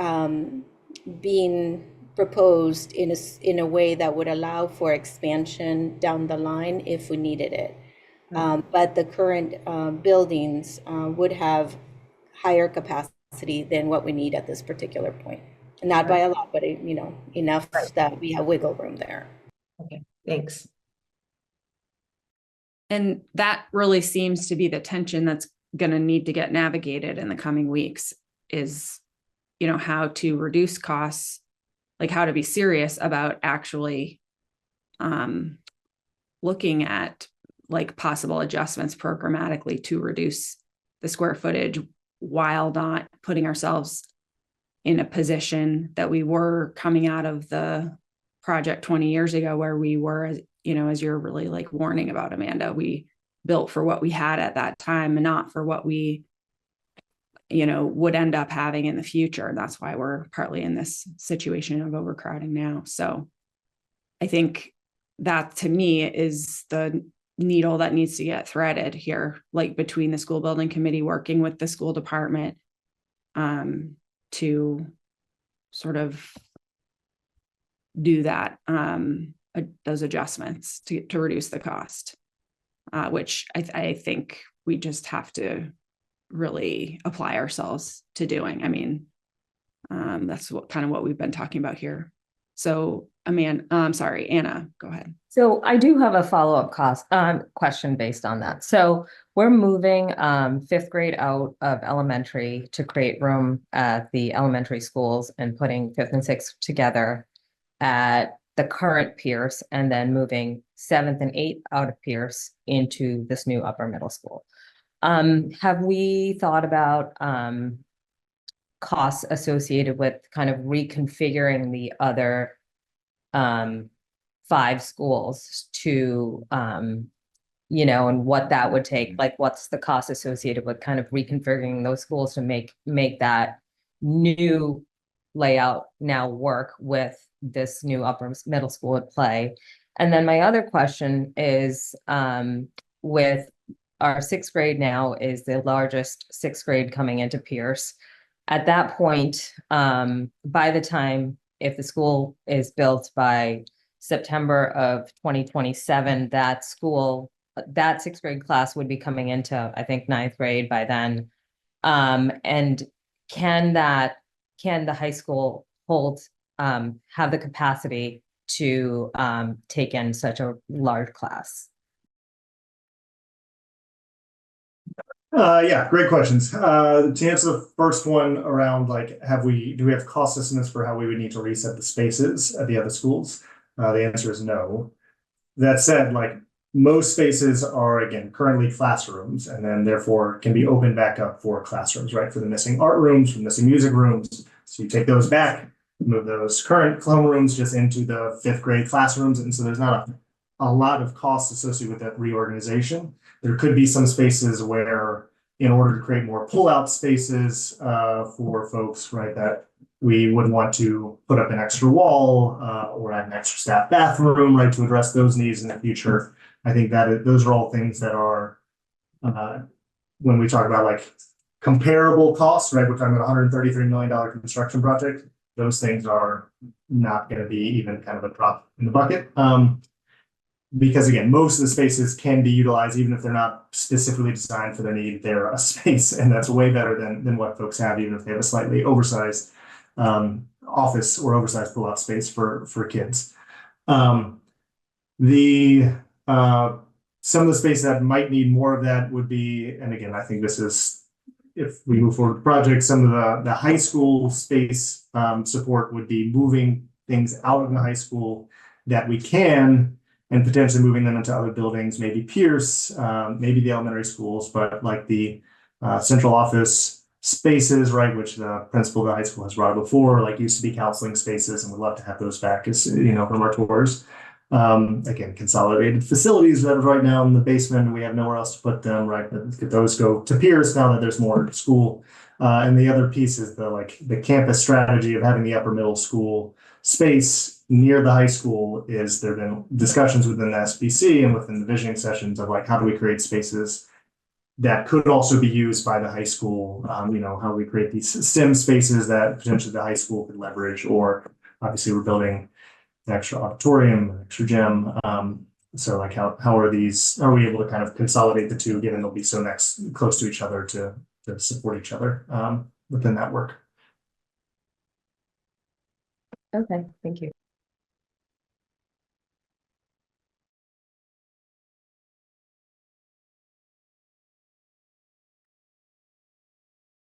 being proposed in a way that would allow for expansion down the line if we needed it. But the current buildings would have higher capacity than what we need at this particular point. Not by a lot, but enough that we have wiggle room there. Okay, thanks. And that really seems to be the tension that's going to need to get navigated in the coming weeks is, how to reduce costs, like how to be serious about actually looking at like possible adjustments programmatically to reduce the square footage while not putting ourselves in a position that we were coming out of the project 20 years ago, where we were, as you're really like warning about, Amanda, we built for what we had at that time and not for what we, would end up having in the future. And that's why we're partly in this situation of overcrowding now. So I think that to me is the needle that needs to get threaded here, like between the school building committee working with the school department to sort of do that, those adjustments to reduce the cost, which I think we just have to really apply ourselves to doing. I mean, that's what we've been talking about here. So Anna, go ahead. So I do have a follow-up question based on that. So we're moving 5th grade out of elementary to create room at the elementary schools and putting 5th and 6th together at the current Pierce and then moving 7th and 8th out of Pierce into this new upper middle school. Have we thought about costs associated with kind of reconfiguring the other 5 schools to you know, and what that would take? Like, what's the cost associated with kind of reconfiguring those schools to make that new layout now work with this new upper middle school at play? And then my other question is, with our 6th grade now is the largest 6th grade coming into Pierce. At that point, by the time, if the school is built by September of 2027, that 6th grade class would be coming into, I think, 9th grade by then. And can the high school have the capacity to take in such a large class? Yeah, great questions. To answer the first one around like, do we have cost estimates for how we would need to reset the spaces at the other schools? The answer is no. That said, like, most spaces are, again, currently classrooms, and then therefore can be opened back up for classrooms, right? For the missing art rooms, for missing music rooms. So you take those back, move those current clone rooms just into the 5th grade classrooms. And so there's not a lot of costs associated with that reorganization. There could be some spaces where, in order to create more pull-out spaces for folks, right, that we would want to put up an extra wall or add an extra staff bathroom, right, to address those needs in the future. I think that those are all things that are, when we talk about like comparable costs, right, we're talking about $133 million construction project. Those things are not going to be even kind of a drop in the bucket. Because again, most of the spaces can be utilized, even if they're not specifically designed for their need. They're a space, and that's way better than what folks have, even if they have a slightly oversized office or oversized pull-out space for kids. Some of the space that might need more of that would be, and again, I think this is, if we move forward with the project, some of the high school space support would be moving things out of the high school that we can, and potentially moving them into other buildings, maybe Pierce, maybe the elementary schools, but like the central office spaces, right, which the principal of the high school has brought up before, like used to be counseling spaces, and we'd love to have those back, as you know, from our tours. Again, consolidated facilities that are right now in the basement, we have nowhere else to put them, right? But could those go to Pierce now that there's more school? And the other piece is the campus strategy of having the upper middle school space near the high school. Is there have been discussions within the SBC and within the visioning sessions of like, how do we create spaces that could also be used by the high school? You know, how we create these STEM spaces that potentially the high school could leverage, or obviously we're building an extra auditorium, an extra gym. So like how are we able to kind of consolidate the two, given they'll be so close to each other to support each other within that work? Okay, thank you.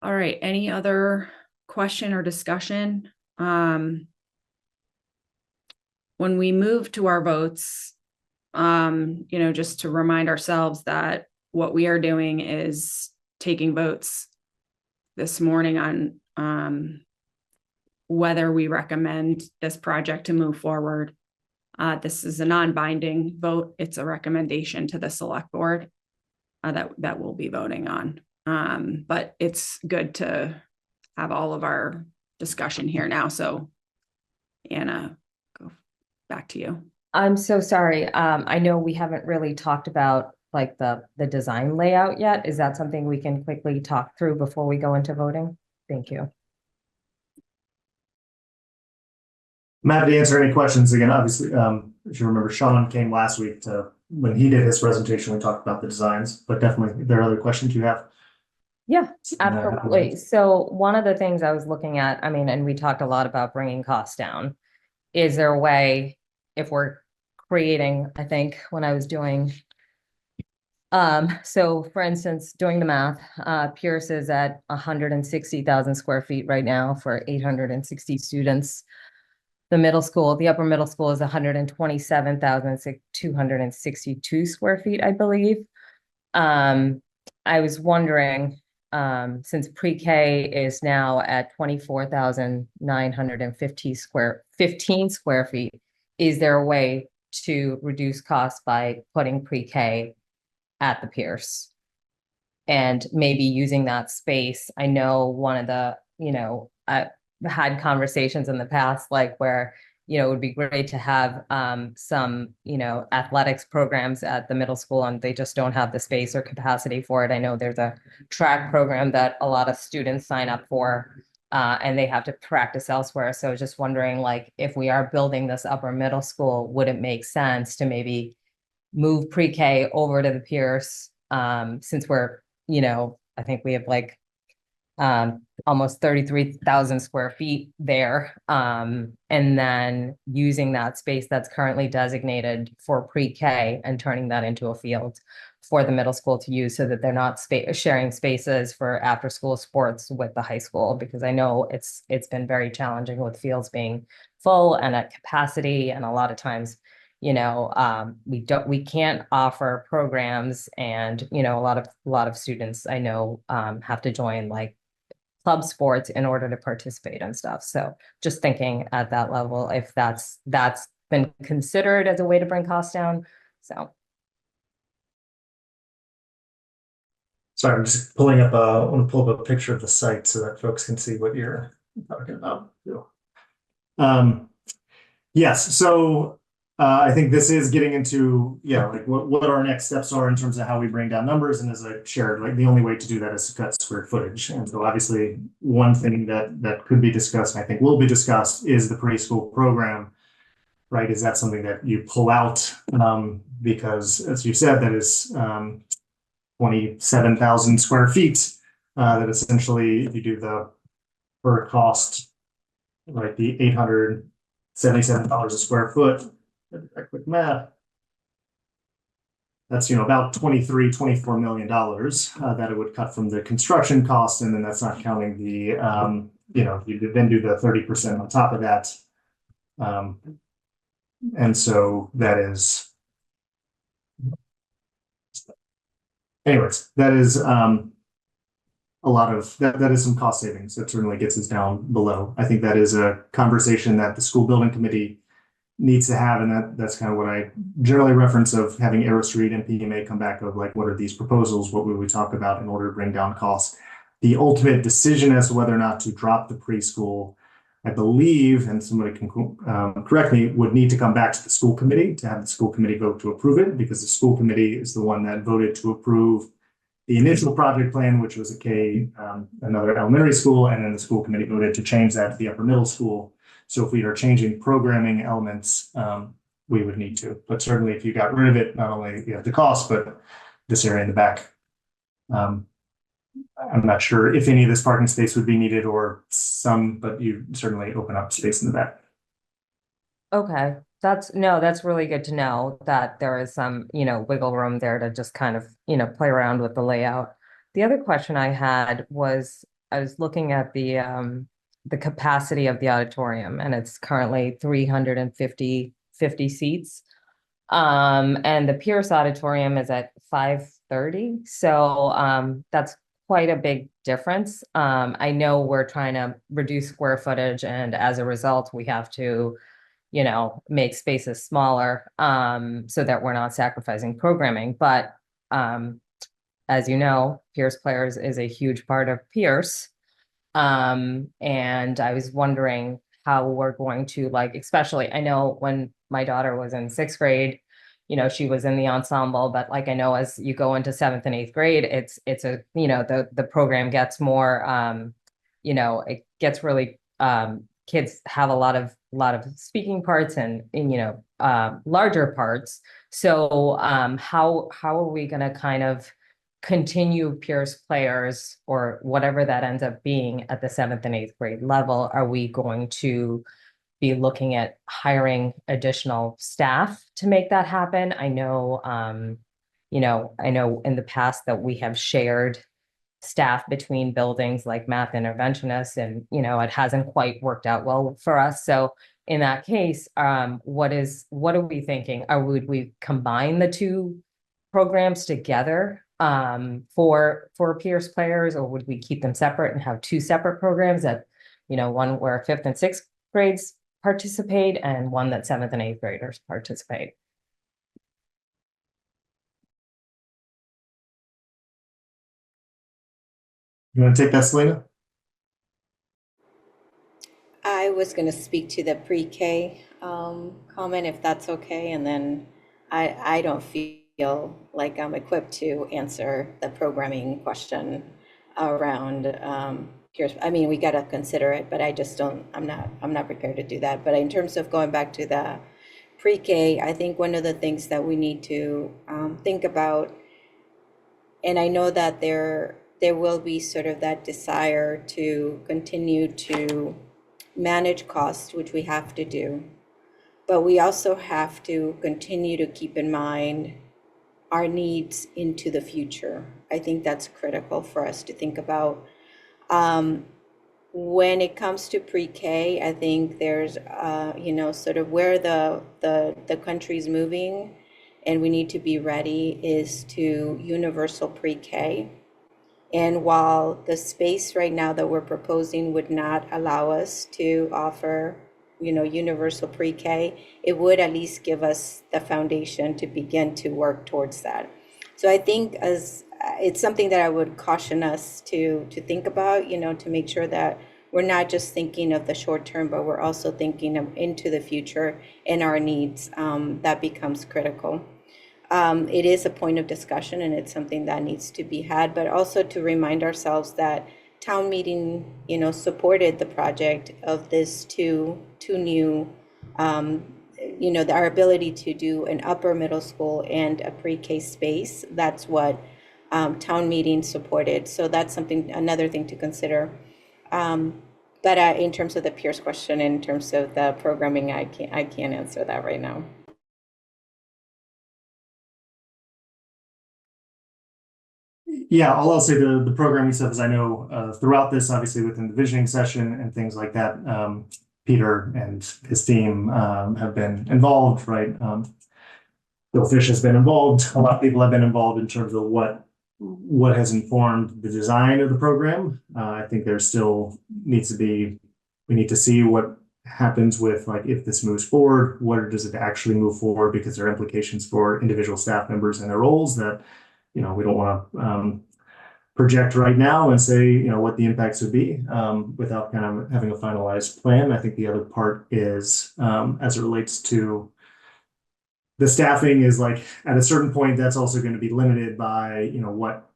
All right, any other question or discussion? When we move to our votes, you know, just to remind ourselves that what we are doing is taking votes this morning on whether we recommend this project to move forward. This is a non-binding vote. It's a recommendation to the select board that we'll be voting on. But it's good to have all of our discussion here now. So Anna, go back to you. I'm so sorry. I know we haven't really talked about like the design layout yet. Is that something we can quickly talk through before we go into voting? Thank you. I'm happy to answer any questions. Again, obviously, if you remember, Sean came last week when he did his presentation, we talked about the designs, but definitely if there are other questions you have. Yeah, absolutely. So one of the things I was looking at, I mean, and we talked a lot about bringing costs down. Is there a way, if we're creating, I think when I was doing, so for instance, doing the math, Pierce is at 160,000 square feet right now for 860 students. the upper middle school is 127,262 square feet, I believe. I was wondering, since pre-K is now at 24,915 square feet, is there a way to reduce costs by putting pre-K at the Pierce? And maybe using that space. I know one of the, I've had conversations in the past, like where, it would be great to have some, athletics programs at the middle school, and they just don't have the space or capacity for it. I know there's a track program that a lot of students sign up for, and they have to practice elsewhere. So I was just wondering, like, if we are building this upper middle school, would it make sense to maybe move pre-K over to the Pierce, since we're, I think we have like almost 33,000 square feet there. And then using that space that's currently designated for pre-K and turning that into a field for the middle school to use, so that they're not sharing spaces for after-school sports with the high school, because I know it's been very challenging with fields being full and at capacity, and a lot of times, we can't offer programs, and a lot of students I know have to join like club sports in order to participate and stuff. So just thinking at that level, if that's been considered as a way to bring costs down. So Sorry, I'm just pulling up I want to pull up a picture of the site so that folks can see what you're talking about. Yes, so I think this is getting into, like what our next steps are in terms of how we bring down numbers. And as I shared, like the only way to do that is to cut square footage. And so obviously one thing that could be discussed, and I think will be discussed, is the preschool program, right? Is that something that you pull out? Because as you said, that is 27,000 square feet, that essentially, if you do the per cost, right, the $877 a square foot, quick math, that's about $24 million that it would cut from the construction cost, and then that's not counting the you then do the 30% on top of that, and so that is, anyways, that is a lot of that is some cost savings that certainly gets us down below. I think that is a conversation that the school building committee needs to have, and that's kind of what I generally reference, of having Arrow Street and PMA come back of like, what are these proposals? What would we talk about in order to bring down costs? The ultimate decision as to whether or not to drop the preschool, I believe, and somebody can correct me, would need to come back to the school committee to have the school committee vote to approve it, because the school committee is the one that voted to approve the initial project plan, which was another elementary school, and then the school committee voted to change that to the upper middle school. So if we are changing programming elements, we would need to. But certainly if you got rid of it, not only you have the cost, but this area in the back. I'm not sure if any of this parking space would be needed, or some, but you certainly open up space in the back. okay, that's really good to know that there is some, wiggle room there to just kind of, play around with the layout. The other question I had was, I was looking at the capacity of the auditorium, and it's currently 350 seats. And the Pierce Auditorium is at 530. So that's quite a big difference. I know we're trying to reduce square footage, and as a result, we have to, make spaces smaller, so that we're not sacrificing programming. But as you know, Pierce Players is a huge part of Pierce. And I was wondering how we're going to, like, especially, I know when my daughter was in 6th grade, she was in the ensemble, but like, I know as you go into 7th and 8th grade, it's a, the program gets more, it gets really, kids have a lot of speaking parts and larger parts. So, how are we going to kind of continue Pierce Players, or whatever that ends up being at the 7th and 8th grade level? Are we going to be looking at hiring additional staff to make that happen? I know, I know in the past that we have shared staff between buildings, like math interventionists, and, it hasn't quite worked out well for us. So in that case, what are we thinking? Would we combine the two programs together for Pierce players, or would we keep them separate and have two separate programs that, one where 5th and 6th grades participate and one that 7th and 8th graders participate? You want to take that, Selena? I was going to speak to the pre-K comment, if that's okay, and then I don't feel like I'm equipped to answer the programming question around Pierce. I mean, we got to consider it, but I just don't. I'm not prepared to do that. But in terms of going back to the pre-K, I think one of the things that we need to think about, and I know that there will be sort of that desire to continue to manage costs, which we have to do, but we also have to continue to keep in mind our needs into the future. I think that's critical for us to think about. When it comes to pre-K, I think there's, sort of where the country's moving, and we need to be ready, is to universal pre-K. And while the space right now that we're proposing would not allow us to offer, universal pre-K, it would at least give us the foundation to begin to work towards that. So I think it's something that I would caution us to think about, to make sure that we're not just thinking of the short term, but we're also thinking into the future and our needs. That becomes critical. It is a point of discussion, and it's something that needs to be had, but also to remind ourselves that town meeting, supported the project of this two new, our ability to do an upper middle school and a pre-K space. That's what town meeting supported. So that's another thing to consider. But in terms of the Pierce question, in terms of the programming, I can't answer that right now. Yeah, all I'll say the programming stuff is, I know throughout this, obviously within the visioning session and things like that, Peter and his team have been involved, right? Bill Fish has been involved. A lot of people have been involved in terms of what has informed the design of the program. I think there still needs to be, we need to see what happens with, like, if this moves forward, what does it actually move forward, because there are implications for individual staff members and their roles that, we don't want to project right now and say, what the impacts would be without kind of having a finalized plan. I think the other part is, as it relates to the staffing, is like, at a certain point, that's also going to be limited by, what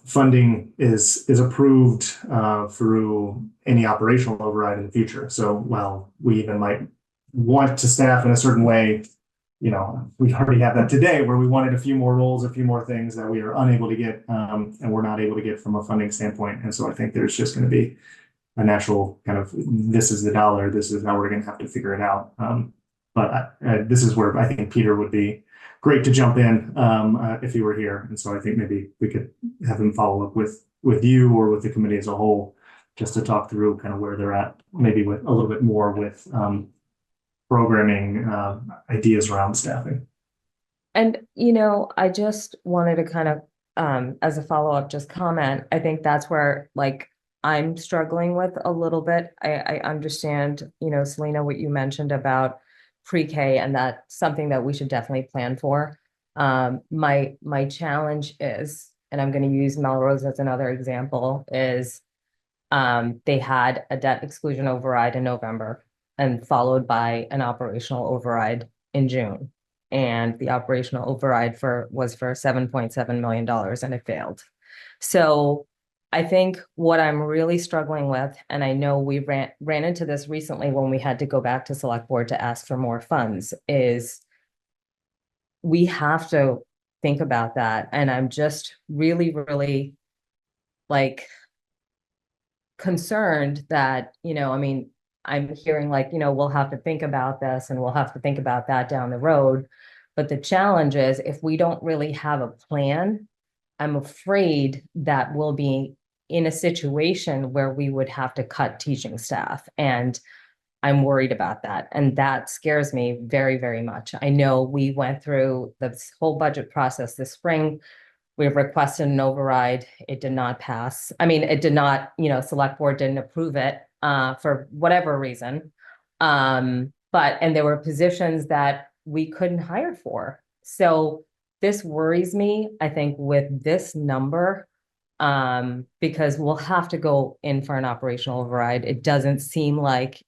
funding is approved through any operational override in the future. So while we even might want to staff in a certain way, we already have that today, where we wanted a few more roles, a few more things that we are unable to get, and we're not able to get from a funding standpoint. And so I think there's just going to be a natural kind of, this is the dollar, this is how we're going to have to figure it out. But this is where I think Peter would be great to jump in if he were here. And so I think maybe we could have him follow up with you or with the committee as a whole, just to talk through kind of where they're at, maybe with a little bit more with programming ideas around staffing. And, I just wanted to kind of, as a follow-up, just comment, I think that's where, like, I'm struggling with a little bit. I understand, Selena, what you mentioned about pre-K, and that's something that we should definitely plan for. My challenge is, and I'm going to use Melrose as another example, is they had a debt exclusion override in November, and followed by an operational override in June. And the operational override was for $7.7 million, and it failed. So I think what I'm really struggling with, and I know we ran into this recently when we had to go back to select board to ask for more funds, is we have to think about that. And I'm just really, really, like, concerned that, I'm hearing, like, we'll have to think about this and we'll have to think about that down the road. But the challenge is, if we don't really have a plan, I'm afraid that we'll be in a situation where we would have to cut teaching staff. And I'm worried about that. And that scares me very, very much. I know we went through this whole budget process this spring. We've requested an override. It did not pass. I mean, it did not, select board didn't approve it for whatever reason. And there were positions that we couldn't hire for. So this worries me, I think, with this number, because we'll have to go in for an operational override. It doesn't seem like,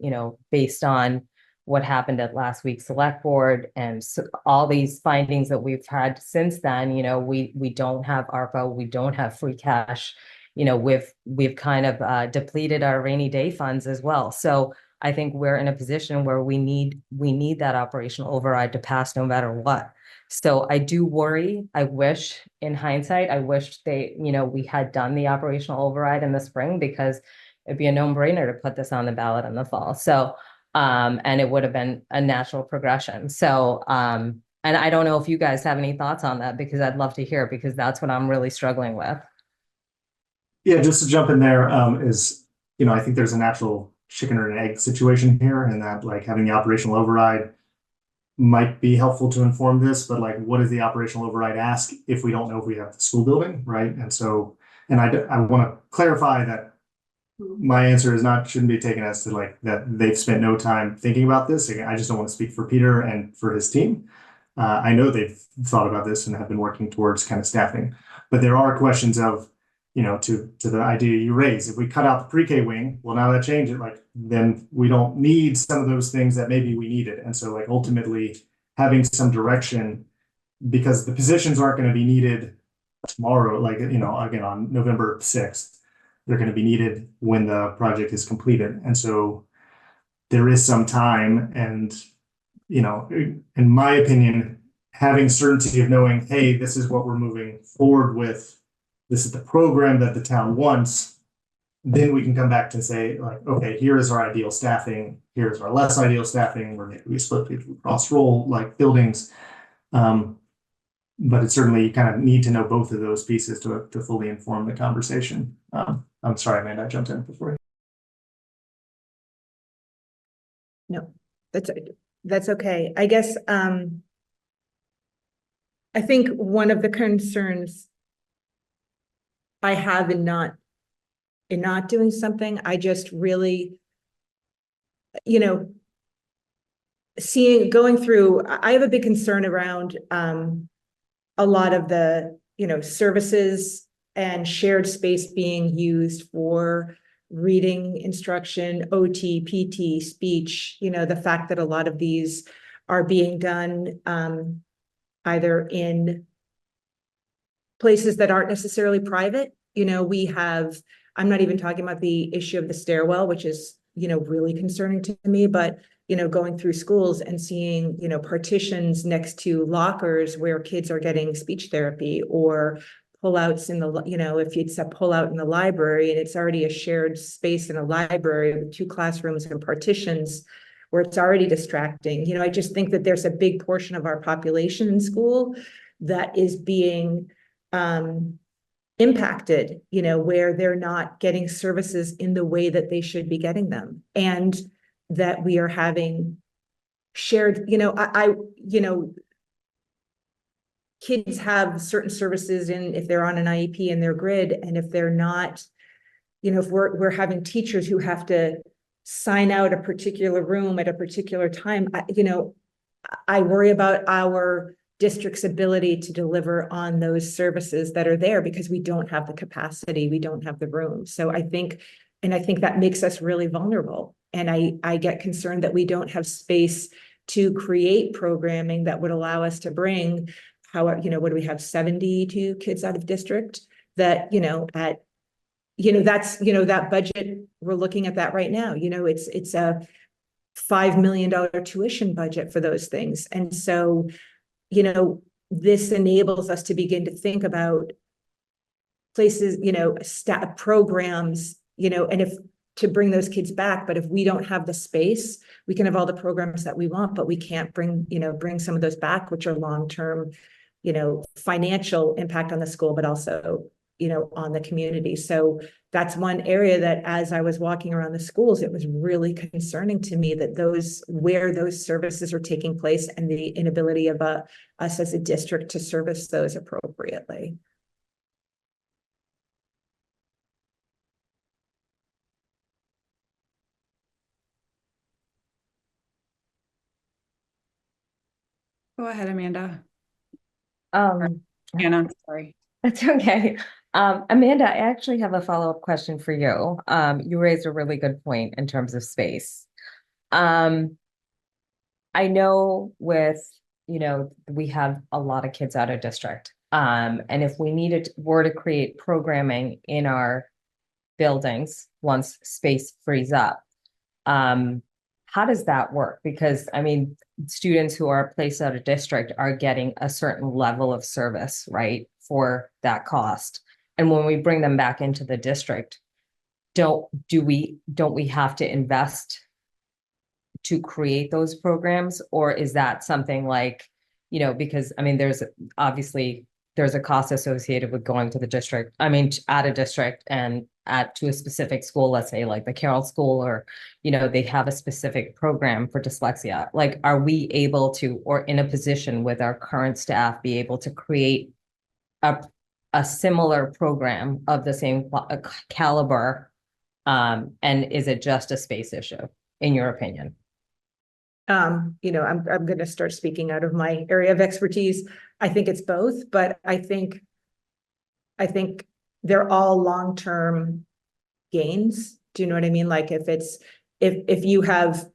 based on what happened at last week's select board and all these findings that we've had since then, we don't have ARPA, we don't have free cash, we've kind of depleted our rainy day funds as well. So I think we're in a position where we need that operational override to pass no matter what. So I do worry. I wish, in hindsight, we had done the operational override in the spring, because it'd be a no-brainer to put this on the ballot in the fall. So, and it would have been a natural progression. So, and I don't know if you guys have any thoughts on that, because I'd love to hear, because that's what I'm really struggling with. Yeah, just to jump in there, I think there's a natural chicken or an egg situation here, and that like having the operational override might be helpful to inform this, but like, what does the operational override ask if we don't know if we have the school building, right? And so, and I want to clarify that my answer shouldn't be taken as to like that they've spent no time thinking about this. Again, I just don't want to speak for Peter and for his team. I know they've thought about this and have been working towards kind of staffing, but there are questions of, to the idea you raise. If we cut out the pre-K wing, well, now that changes, then we don't need some of those things that maybe we needed. And so like ultimately having some direction, because the positions aren't going to be needed tomorrow, again, on November 6th, they're going to be needed when the project is completed. And so there is some time, and, in my opinion, having certainty of knowing, hey, this is what we're moving forward with, this is the program that the town wants, then we can come back to say, like, okay, here is our ideal staffing, here's our less ideal staffing, we're maybe we split people cross role like buildings. But it's certainly, you kind of need to know both of those pieces to fully inform the conversation. I'm sorry, Amanda, I jumped in before you. No, that's okay. I guess, I think one of the concerns I have in not doing something, I just really, going through, I have a big concern around a lot of the, services and shared space being used for reading instruction, OT, PT, speech, the fact that a lot of these are being done either in places that aren't necessarily private. I'm not even talking about the issue of the stairwell, which is, really concerning to me, but, going through schools and seeing, partitions next to lockers where kids are getting speech therapy, or pullouts in the, if it's a pullout in the library and it's already a shared space in a library with 2 classrooms and partitions where it's already distracting. I just think that there's a big portion of our population in school that is being impacted, where they're not getting services in the way that they should be getting them. And that we are having shared, kids have certain services if they're on an IEP in their grid, and if they're not, if we're having teachers who have to sign out a particular room at a particular time, I worry about our district's ability to deliver on those services that are there, because we don't have the capacity, we don't have the room. So I think that makes us really vulnerable. And I get concerned that we don't have space to create programming that would allow us to bring what do we have, 72 kids out of district that, that's, that budget, we're looking at that right now. It's a $5 million tuition budget for those things. And so, this enables us to begin to think about places, programs, and to bring those kids back. But if we don't have the space, we can have all the programs that we want, but we can't bring some of those back, which are long-term, financial impact on the school, but also, on the community. So that's one area that as I was walking around the schools, it was really concerning to me that where those services are taking place and the inability of us as a district to service those appropriately. Go ahead, Amanda. That's Sorry. okay. Amanda, I actually have a follow-up question for you. You raised a really good point in terms of space. I know we have a lot of kids out of district. And if we were to create programming in our buildings once space frees up, how does that work? Because I mean, students who are placed out of district are getting a certain level of service, right, for that cost. And when we bring them back into the district, don't we have to invest to create those programs? Or is that something like, because I mean, there's a cost associated with going to the district, out of district and to a specific school, let's say like the Carroll School, or, they have a specific program for dyslexia. Like, are we able to, or in a position with our current staff, be able to create a similar program of the same caliber? And is it just a space issue, in your opinion? I'm going to start speaking out of my area of expertise. I think it's both, but I think they're all long-term gains. Do you know what I mean? Like if you have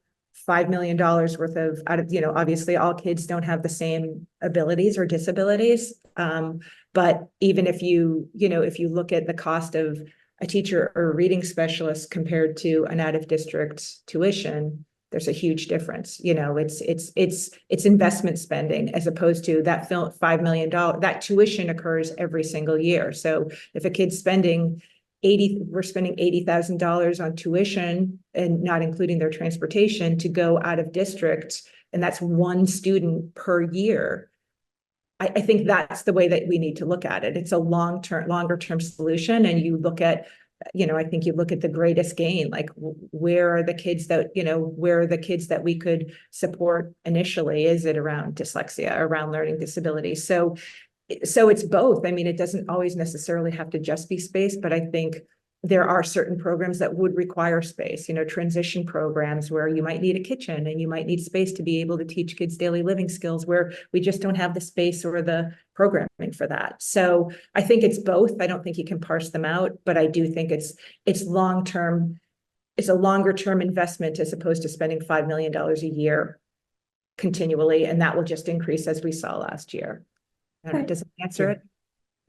$5 million worth of obviously all kids don't have the same abilities or disabilities. But even if you look at the cost of a teacher or a reading specialist compared to an out-of-district tuition, there's a huge difference. It's investment spending as opposed to that $5 million. That tuition occurs every single year. So if a kid's spending we're spending $80,000 on tuition and not including their transportation to go out of district, and that's one student per year. I think that's the way that we need to look at it. It's a longer term solution, and you look at. I think you look at the greatest gain, like where are the kids that we could support initially? Is it around dyslexia, around learning disabilities? So it's both. I mean, it doesn't always necessarily have to just be space, but I think there are certain programs that would require space, transition programs where you might need a kitchen and you might need space to be able to teach kids daily living skills where we just don't have the space or the programming for that. So I think it's both. I don't think you can parse them out, but I do think it's long-term. It's a longer term investment as opposed to spending $5 million a year continually. And that will just increase as we saw last year. I don't know, does it answer it?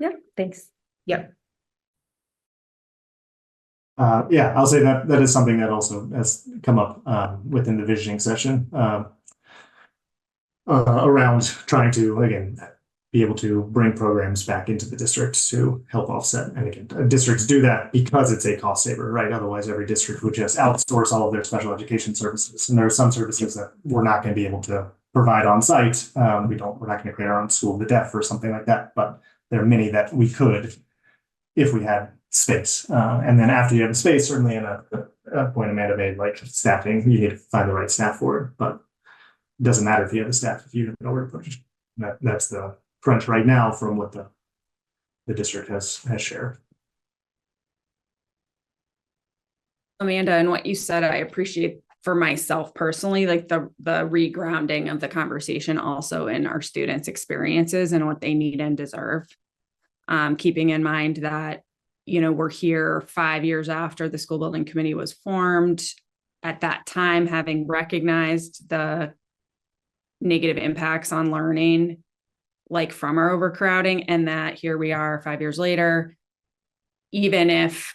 Yeah, thanks. Yep. Yeah, I'll say that is something that also has come up within the visioning session around trying to, again, be able to bring programs back into the district to help offset. And again, districts do that because it's a cost saver, right? Otherwise, every district would just outsource all of their special education services. And there are some services that we're not going to be able to provide on site. We're not going to create our own school of the deaf or something like that. But there are many that we could if we had space. And then after you have the space, certainly in a point Amanda made, like staffing, you need to find the right staff for it. But it doesn't matter if you have the staff if you don't know where to put it. That's the crunch right now from what the district has shared. Amanda, and what you said, I appreciate for myself personally, like the regrounding of the conversation also in our students' experiences and what they need and deserve. Keeping in mind that, we're here 5 years after the school building committee was formed. At that time, having recognized the negative impacts on learning, like from our overcrowding, and that here we are 5 years later, even if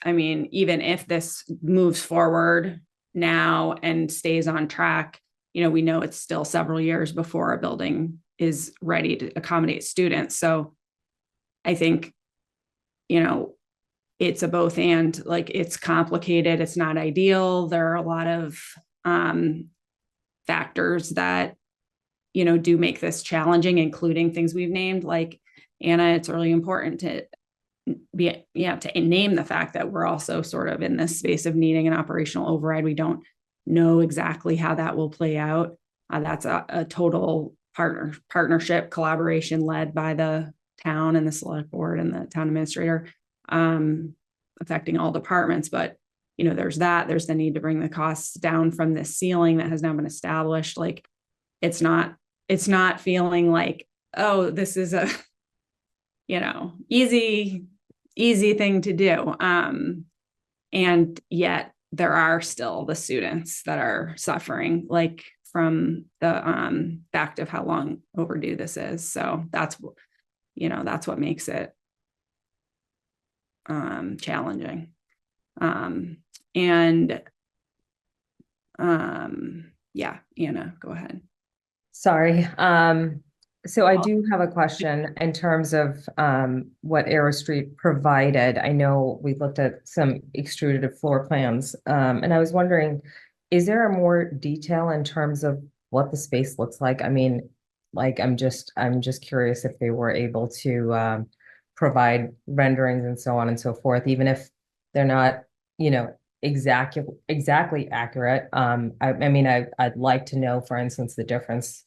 this moves forward now and stays on track, we know it's still several years before a building is ready to accommodate students. So I think, it's a both and, like, it's complicated. It's not ideal. There are a lot of factors that, do make this challenging, including things we've named. Like, Anna, it's really important to to name the fact that we're also sort of in this space of needing an operational override. We don't know exactly how that will play out. That's a total partnership collaboration led by the town and the select board and the town administrator, affecting all departments. But, there's the need to bring the costs down from this ceiling that has now been established. Like, it's not feeling like, oh, this is a, easy thing to do. And yet there are still the students that are suffering, like, from the fact of how long overdue this is. So that's what makes it challenging. Yeah, Anna, go ahead. Sorry. So I do have a question in terms of what Arrow Street provided. I know we looked at some extruded floor plans, and I was wondering, is there a more detail in terms of what the space looks like? I mean, like, I'm just curious if they were able to provide renderings and so on and so forth, even if they're not, exactly accurate. I mean, I'd like to know, for instance, the difference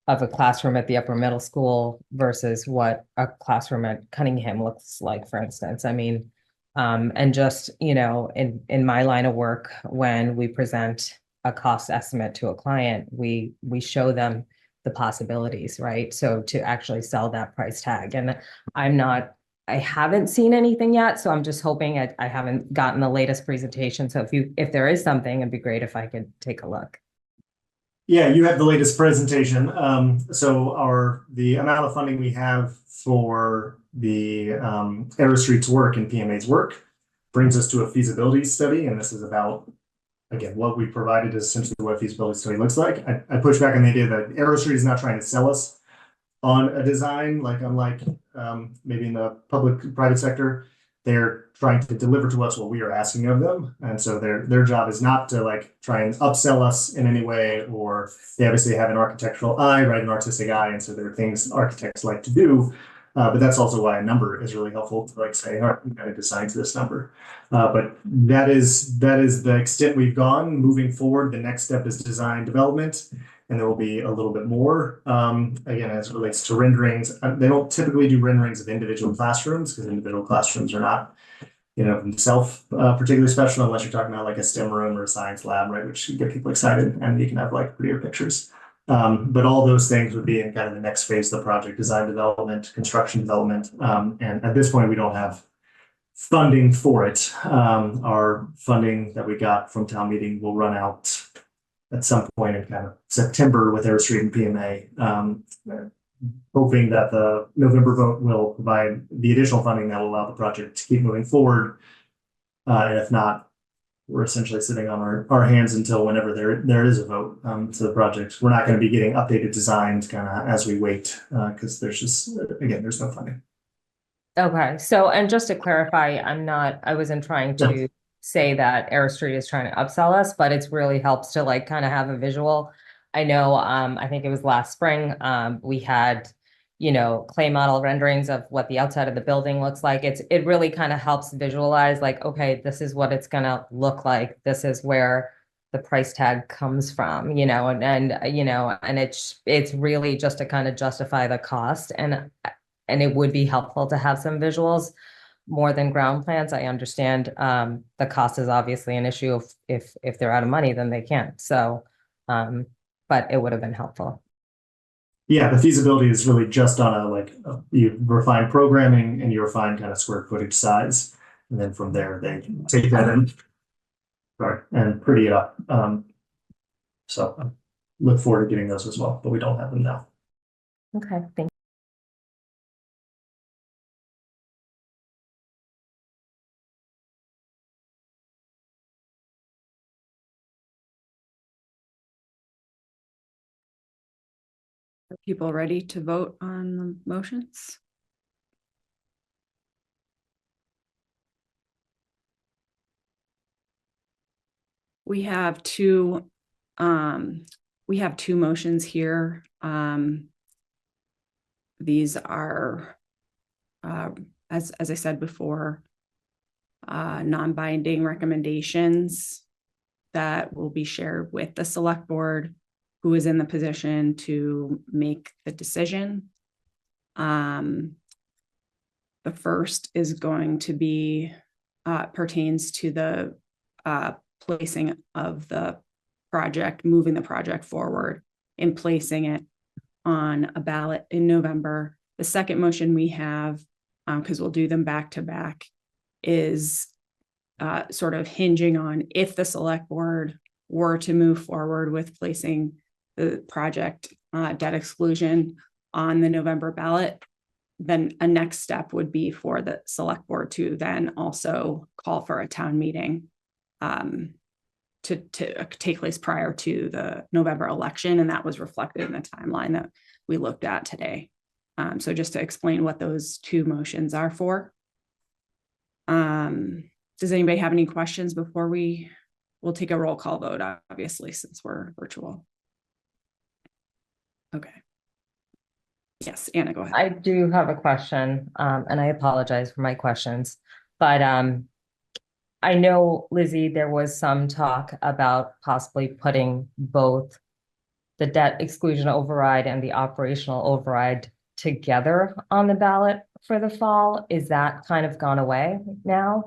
of a classroom at the upper middle school versus what a classroom at Cunningham looks like, for instance. I mean, and just, in my line of work, when we present a cost estimate to a client, we show them the possibilities, right? So to actually sell that price tag. And I haven't seen anything yet, so I'm just hoping I haven't gotten the latest presentation. So if there is something, it'd be great if I could take a look. Yeah, you have the latest presentation. So the amount of funding we have for the Arrow Street's work and PMA's work brings us to a feasibility study, and this is about, again, what we provided is essentially what a feasibility study looks like. I push back on the idea that Arrow Street is not trying to sell us on a design, like unlike maybe in the private sector. They're trying to deliver to us what we are asking of them. And so their job is not to try and upsell us in any way, or they obviously have an architectural eye, right? An artistic eye. And so there are things architects like to do. But that's also why a number is really helpful to say, all right, we've got to design to this number. But that is the extent we've gone. Moving forward, the next step is design development. And there will be a little bit more, again, as it relates to renderings. They don't typically do renderings of individual classrooms because individual classrooms are not, themselves particularly special unless you're talking about like a STEM room or a science lab, right? Which can get people excited and you can have prettier pictures. But all those things would be in kind of the next phase of the project: design development, construction development. And at this point, we don't have funding for it. Our funding that we got from town meeting will run out at some point in kind of September with Arrow Street and PMA, hoping that the November vote will provide the additional funding that will allow the project to keep moving forward. And if not, we're essentially sitting on our hands until whenever there is a vote to the project. We're not going to be getting updated designs kind of as we wait, because there's no funding. Okay, so, and just to clarify, I wasn't trying to say that Arrow Street is trying to upsell us, but it's really helps to kind of have a visual. I know, I think it was last spring, we had, clay model renderings of what the outside of the building looks like. It really kind of helps visualize okay, this is what it's gonna look like. This is where the price tag comes from, and it's really just to kind of justify the cost, and it would be helpful to have some visuals more than ground plans. I understand the cost is obviously an issue. If they're out of money, then they can't. So, but it would have been helpful. Yeah, the feasibility is really just on you refine programming and you refine kind of square footage size, and then from there they take that and pretty it up. So look forward to getting those as well, but we don't have them now. Okay, thank you. Are people ready to vote on the motions? We have two motions here. These are as I said before, non-binding recommendations that will be shared with the select board, who is in the position to make the decision. The first is going to be pertains to the placing of the project, moving the project forward and placing it on a ballot in November. The second motion we have, because we'll do them back to back, is sort of hinging on if the select board were to move forward with placing the project debt exclusion on the November ballot, then a next step would be for the select board to then also call for a town meeting to take place prior to the November election. And that was reflected in the timeline that we looked at today. So just to explain what those two motions are for. Does anybody have any questions before we'll take a roll call vote, obviously, since we're virtual? Okay. Yes, Anna, go ahead. I do have a question, and I apologize for my questions, but I know, Lizzie, there was some talk about possibly putting both the debt exclusion override and the operational override together on the ballot for the fall. Is that kind of gone away now?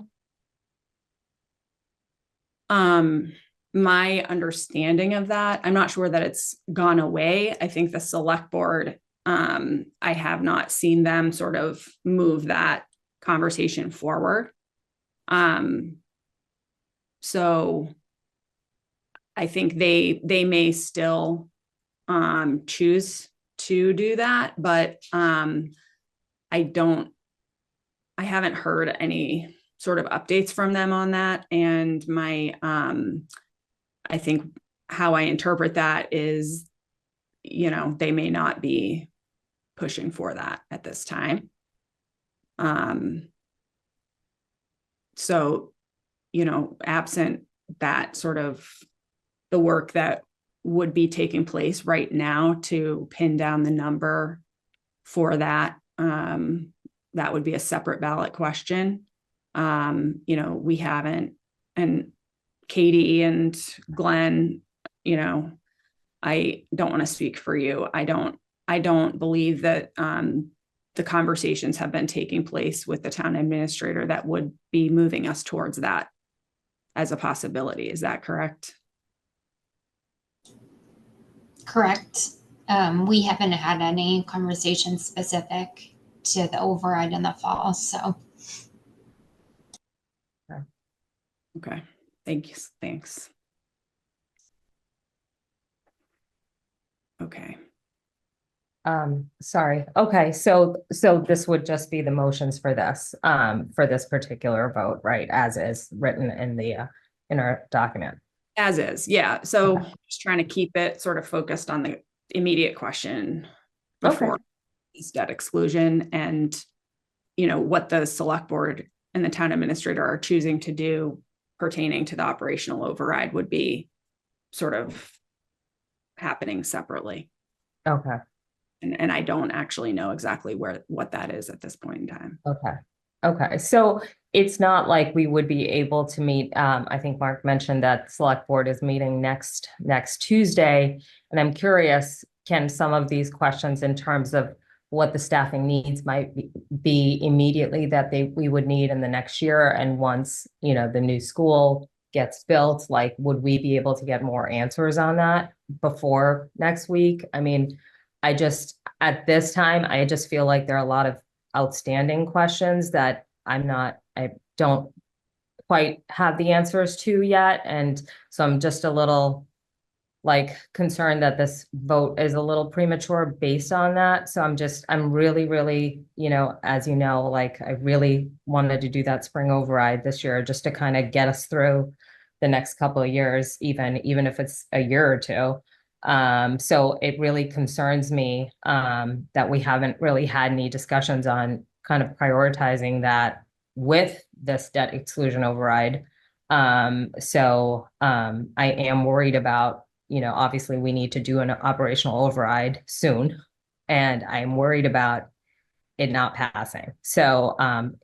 My understanding of that, I'm not sure that it's gone away. I think the select board, I have not seen them sort of move that conversation forward. So I think they may still choose to do that, but I haven't heard any sort of updates from them on that. And I think how I interpret that is, they may not be pushing for that at this time. So, absent that sort of the work that would be taking place right now to pin down the number for that, that would be a separate ballot question. We haven't, and Katie and Glenn, I don't want to speak for you. I don't believe that the conversations have been taking place with the town administrator that would be moving us towards that as a possibility. Is that correct? Correct. We haven't had any conversations specific to the override in the fall, so. Okay, thanks. Okay. Sorry. Okay, so this would just be the motions for this particular vote, right? As is written in our document. As is, yeah. So Okay. just trying to keep it sort of focused on the immediate question before this debt exclusion and, what the select board and the town administrator are choosing to do pertaining to the operational override would be sort of happening separately. Okay. And I don't actually know exactly what that is at this point in time. Okay. So it's not like we would be able to meet, I think Mark mentioned that select board is meeting next Tuesday. And I'm curious, can some of these questions in terms of what the staffing needs might be immediately that we would need in the next year? And once, the new school gets built, like, would we be able to get more answers on that before next week? I mean, at this time, I just feel like there are a lot of outstanding questions that I don't quite have the answers to yet. And so I'm just a little concerned that this vote is a little premature based on that. So I'm really, really, as you know, I really wanted to do that spring override this year just to kind of get us through the next couple of years, even if it's a year or two. So it really concerns me that we haven't really had any discussions on kind of prioritizing that with this debt exclusion override. So I am worried about, obviously we need to do an operational override soon. And I'm worried about it not passing. So,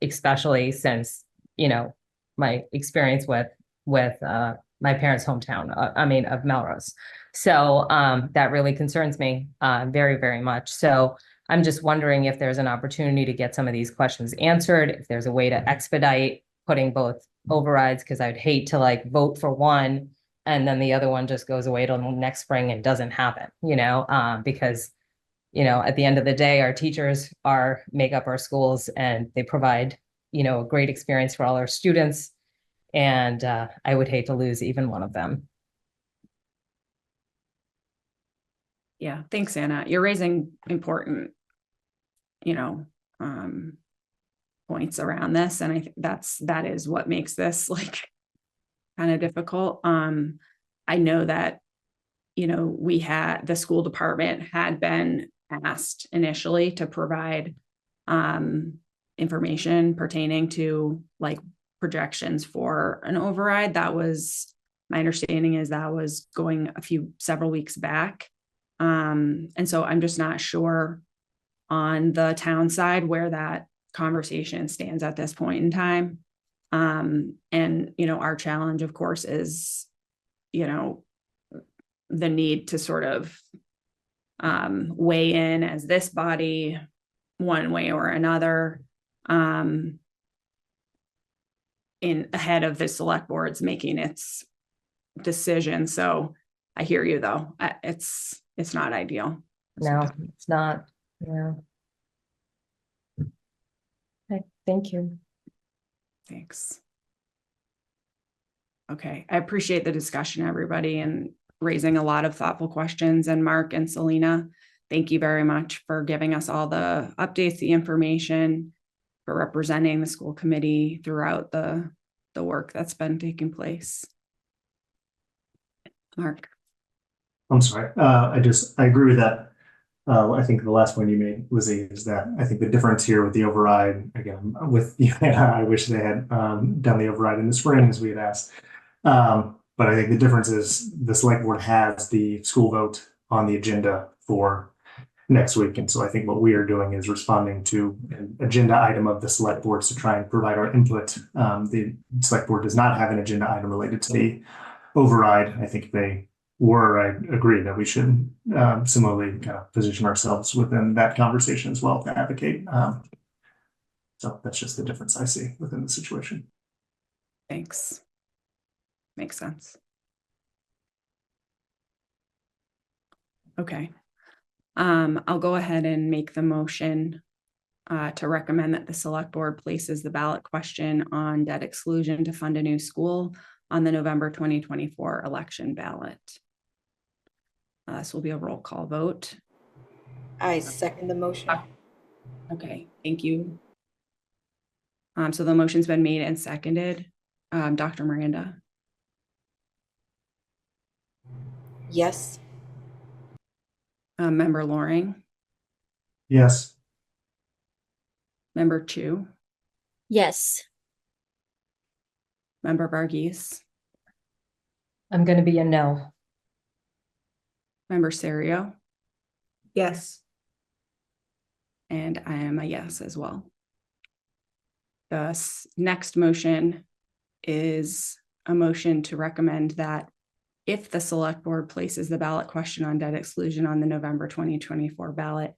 especially since, you know, my experience with my parents' hometown, of Melrose. So, that really concerns me, very, very much. So I'm just wondering if there's an opportunity to get some of these questions answered, if there's a way to expedite putting both overrides, because I'd hate to like vote for one and then the other one just goes away till next spring and doesn't happen, because, at the end of the day, our teachers make up our schools and they provide, a great experience for all our students. And I would hate to lose even one of them. Yeah, thanks, Anna. You're raising important, points around this. And I think that is what makes this like kind of difficult. I know that, the school department had been asked initially to provide information pertaining to like projections for an override. That was, my understanding is that was going several weeks back. And so I'm just not sure on the town side where that conversation stands at this point in time. And, our challenge, of course, is, the need to sort of weigh in as this body one way or another in ahead of the select board's making its decision. So I hear you though. It's not ideal. No, it's not. Yeah. Okay, thank you. Thanks. Okay, I appreciate the discussion, everybody, and raising a lot of thoughtful questions. And Mark and Selena, thank you very much for giving us all the updates, the information, for representing the school committee throughout the work that's been taking place. Mark. I'm sorry. I agree with that. I think the last point you made, Lizzie, is that I think the difference here with the override, again, with I wish they had done the override in the spring as we had asked. But I think the difference is the select board has the school vote on the agenda for next week. And so I think what we are doing is responding to an agenda item of the select boards to try and provide our input. The select board does not have an agenda item related to the override. I think if they were, I agree that we should similarly kind of position ourselves within that conversation as well to advocate. So that's just the difference I see within the situation. Thanks. Makes sense. Okay. I'll go ahead and make the motion to recommend that the select board places the ballot question on debt exclusion to fund a new school on the November 2024 election ballot. This will be a roll call vote. I second the motion. Okay, thank you. So the motion's been made and seconded. Dr. Miranda. Yes. Member Loring. Yes. Member Chu. Yes. Member Varghese. I'm going to be a no. Member Serio. Yes. And I am a yes as well. The next motion is a motion to recommend that if the select board places the ballot question on debt exclusion on the November 2024 ballot,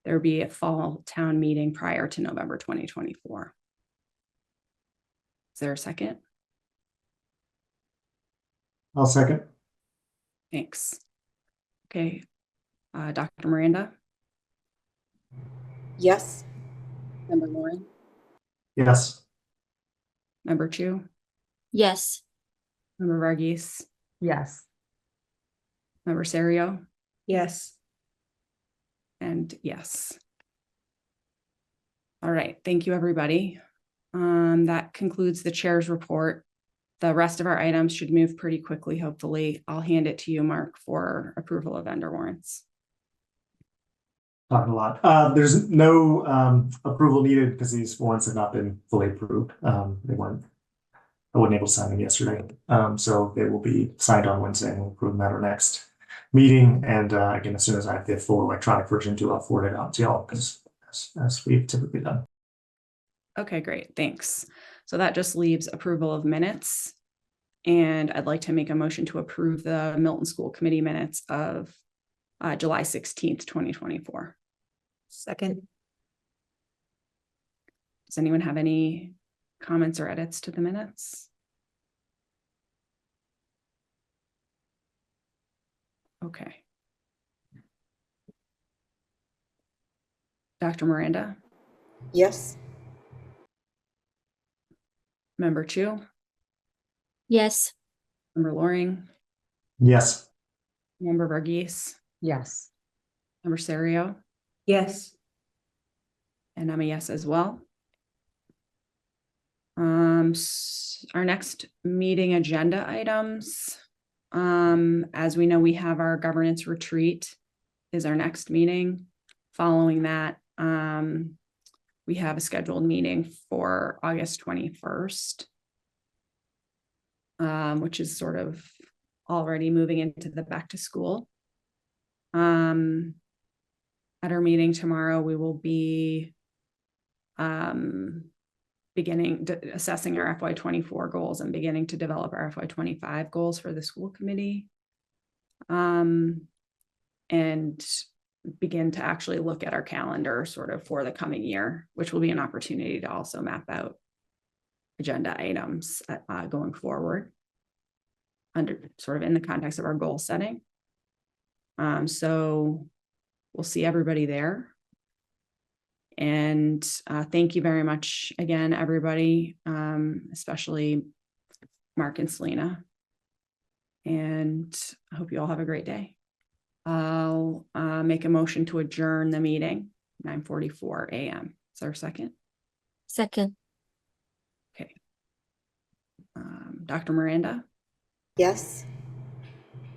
there be a fall town meeting prior to November 2024. Is there a second? I'll second. Thanks. Okay. Dr. Miranda. Yes. Member Lauren. Yes. Member Chu. Yes. Member Varghese. Yes. Member Serio. Yes. And yes. All right. Thank you, everybody. That concludes the chair's report. The rest of our items should move pretty quickly, hopefully. I'll hand it to you, Mark, for approval of vendor warrants. Talking a lot. There's no approval needed because these warrants have not been fully approved. I wasn't able to sign them yesterday. So they will be signed on Wednesday and we'll approve them at our next meeting. And again, as soon as I have the full electronic version too, I'll forward it out to y'all because as we've typically done. Okay, great, thanks. So that just leaves approval of minutes. And I'd like to make a motion to approve the Milton School Committee minutes of July 16th, 2024. Second, Does anyone have any comments or edits to the minutes? Okay. Dr. Miranda, Yes. Member Chu, Yes. Member Loring, Yes. Member Varghese, Yes. Member Serio, yes. and I'm a yes as well. Our next meeting agenda items. As we know, we have our governance retreat is our next meeting. Following that, we have a scheduled meeting for August 21st, which is sort of already moving into the back to school. At our meeting tomorrow, we will be beginning assessing our FY24 goals and beginning to develop our FY25 goals for the school committee. And begin to actually look at our calendar sort of for the coming year, which will be an opportunity to also map out agenda items going forward under sort of in the context of our goal setting. So we'll see everybody there. And thank you very much again, everybody, especially Mark and Selena. And I hope you all have a great day. I'll make a motion to adjourn the meeting, 9:44 a.m. Is there a second? Second. Okay. Dr. Miranda, Yes.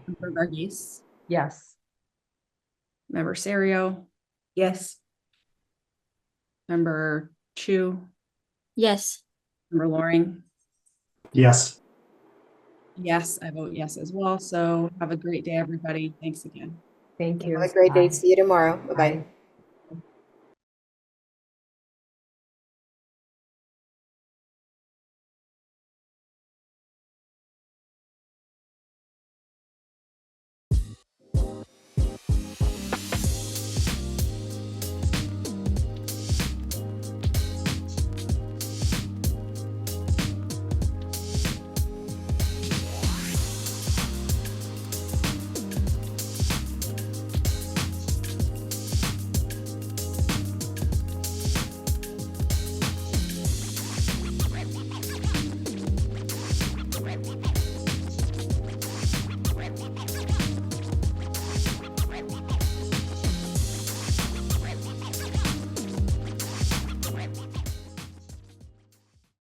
Member Varghese, Yes. Member Serio, Yes. Member Chu, Yes. Member Loring. Yes. Yes, I vote yes as well. So have a great day, everybody. Thanks again. Thank you. Have a great day. Bye. See you tomorrow. Bye-bye. Bye.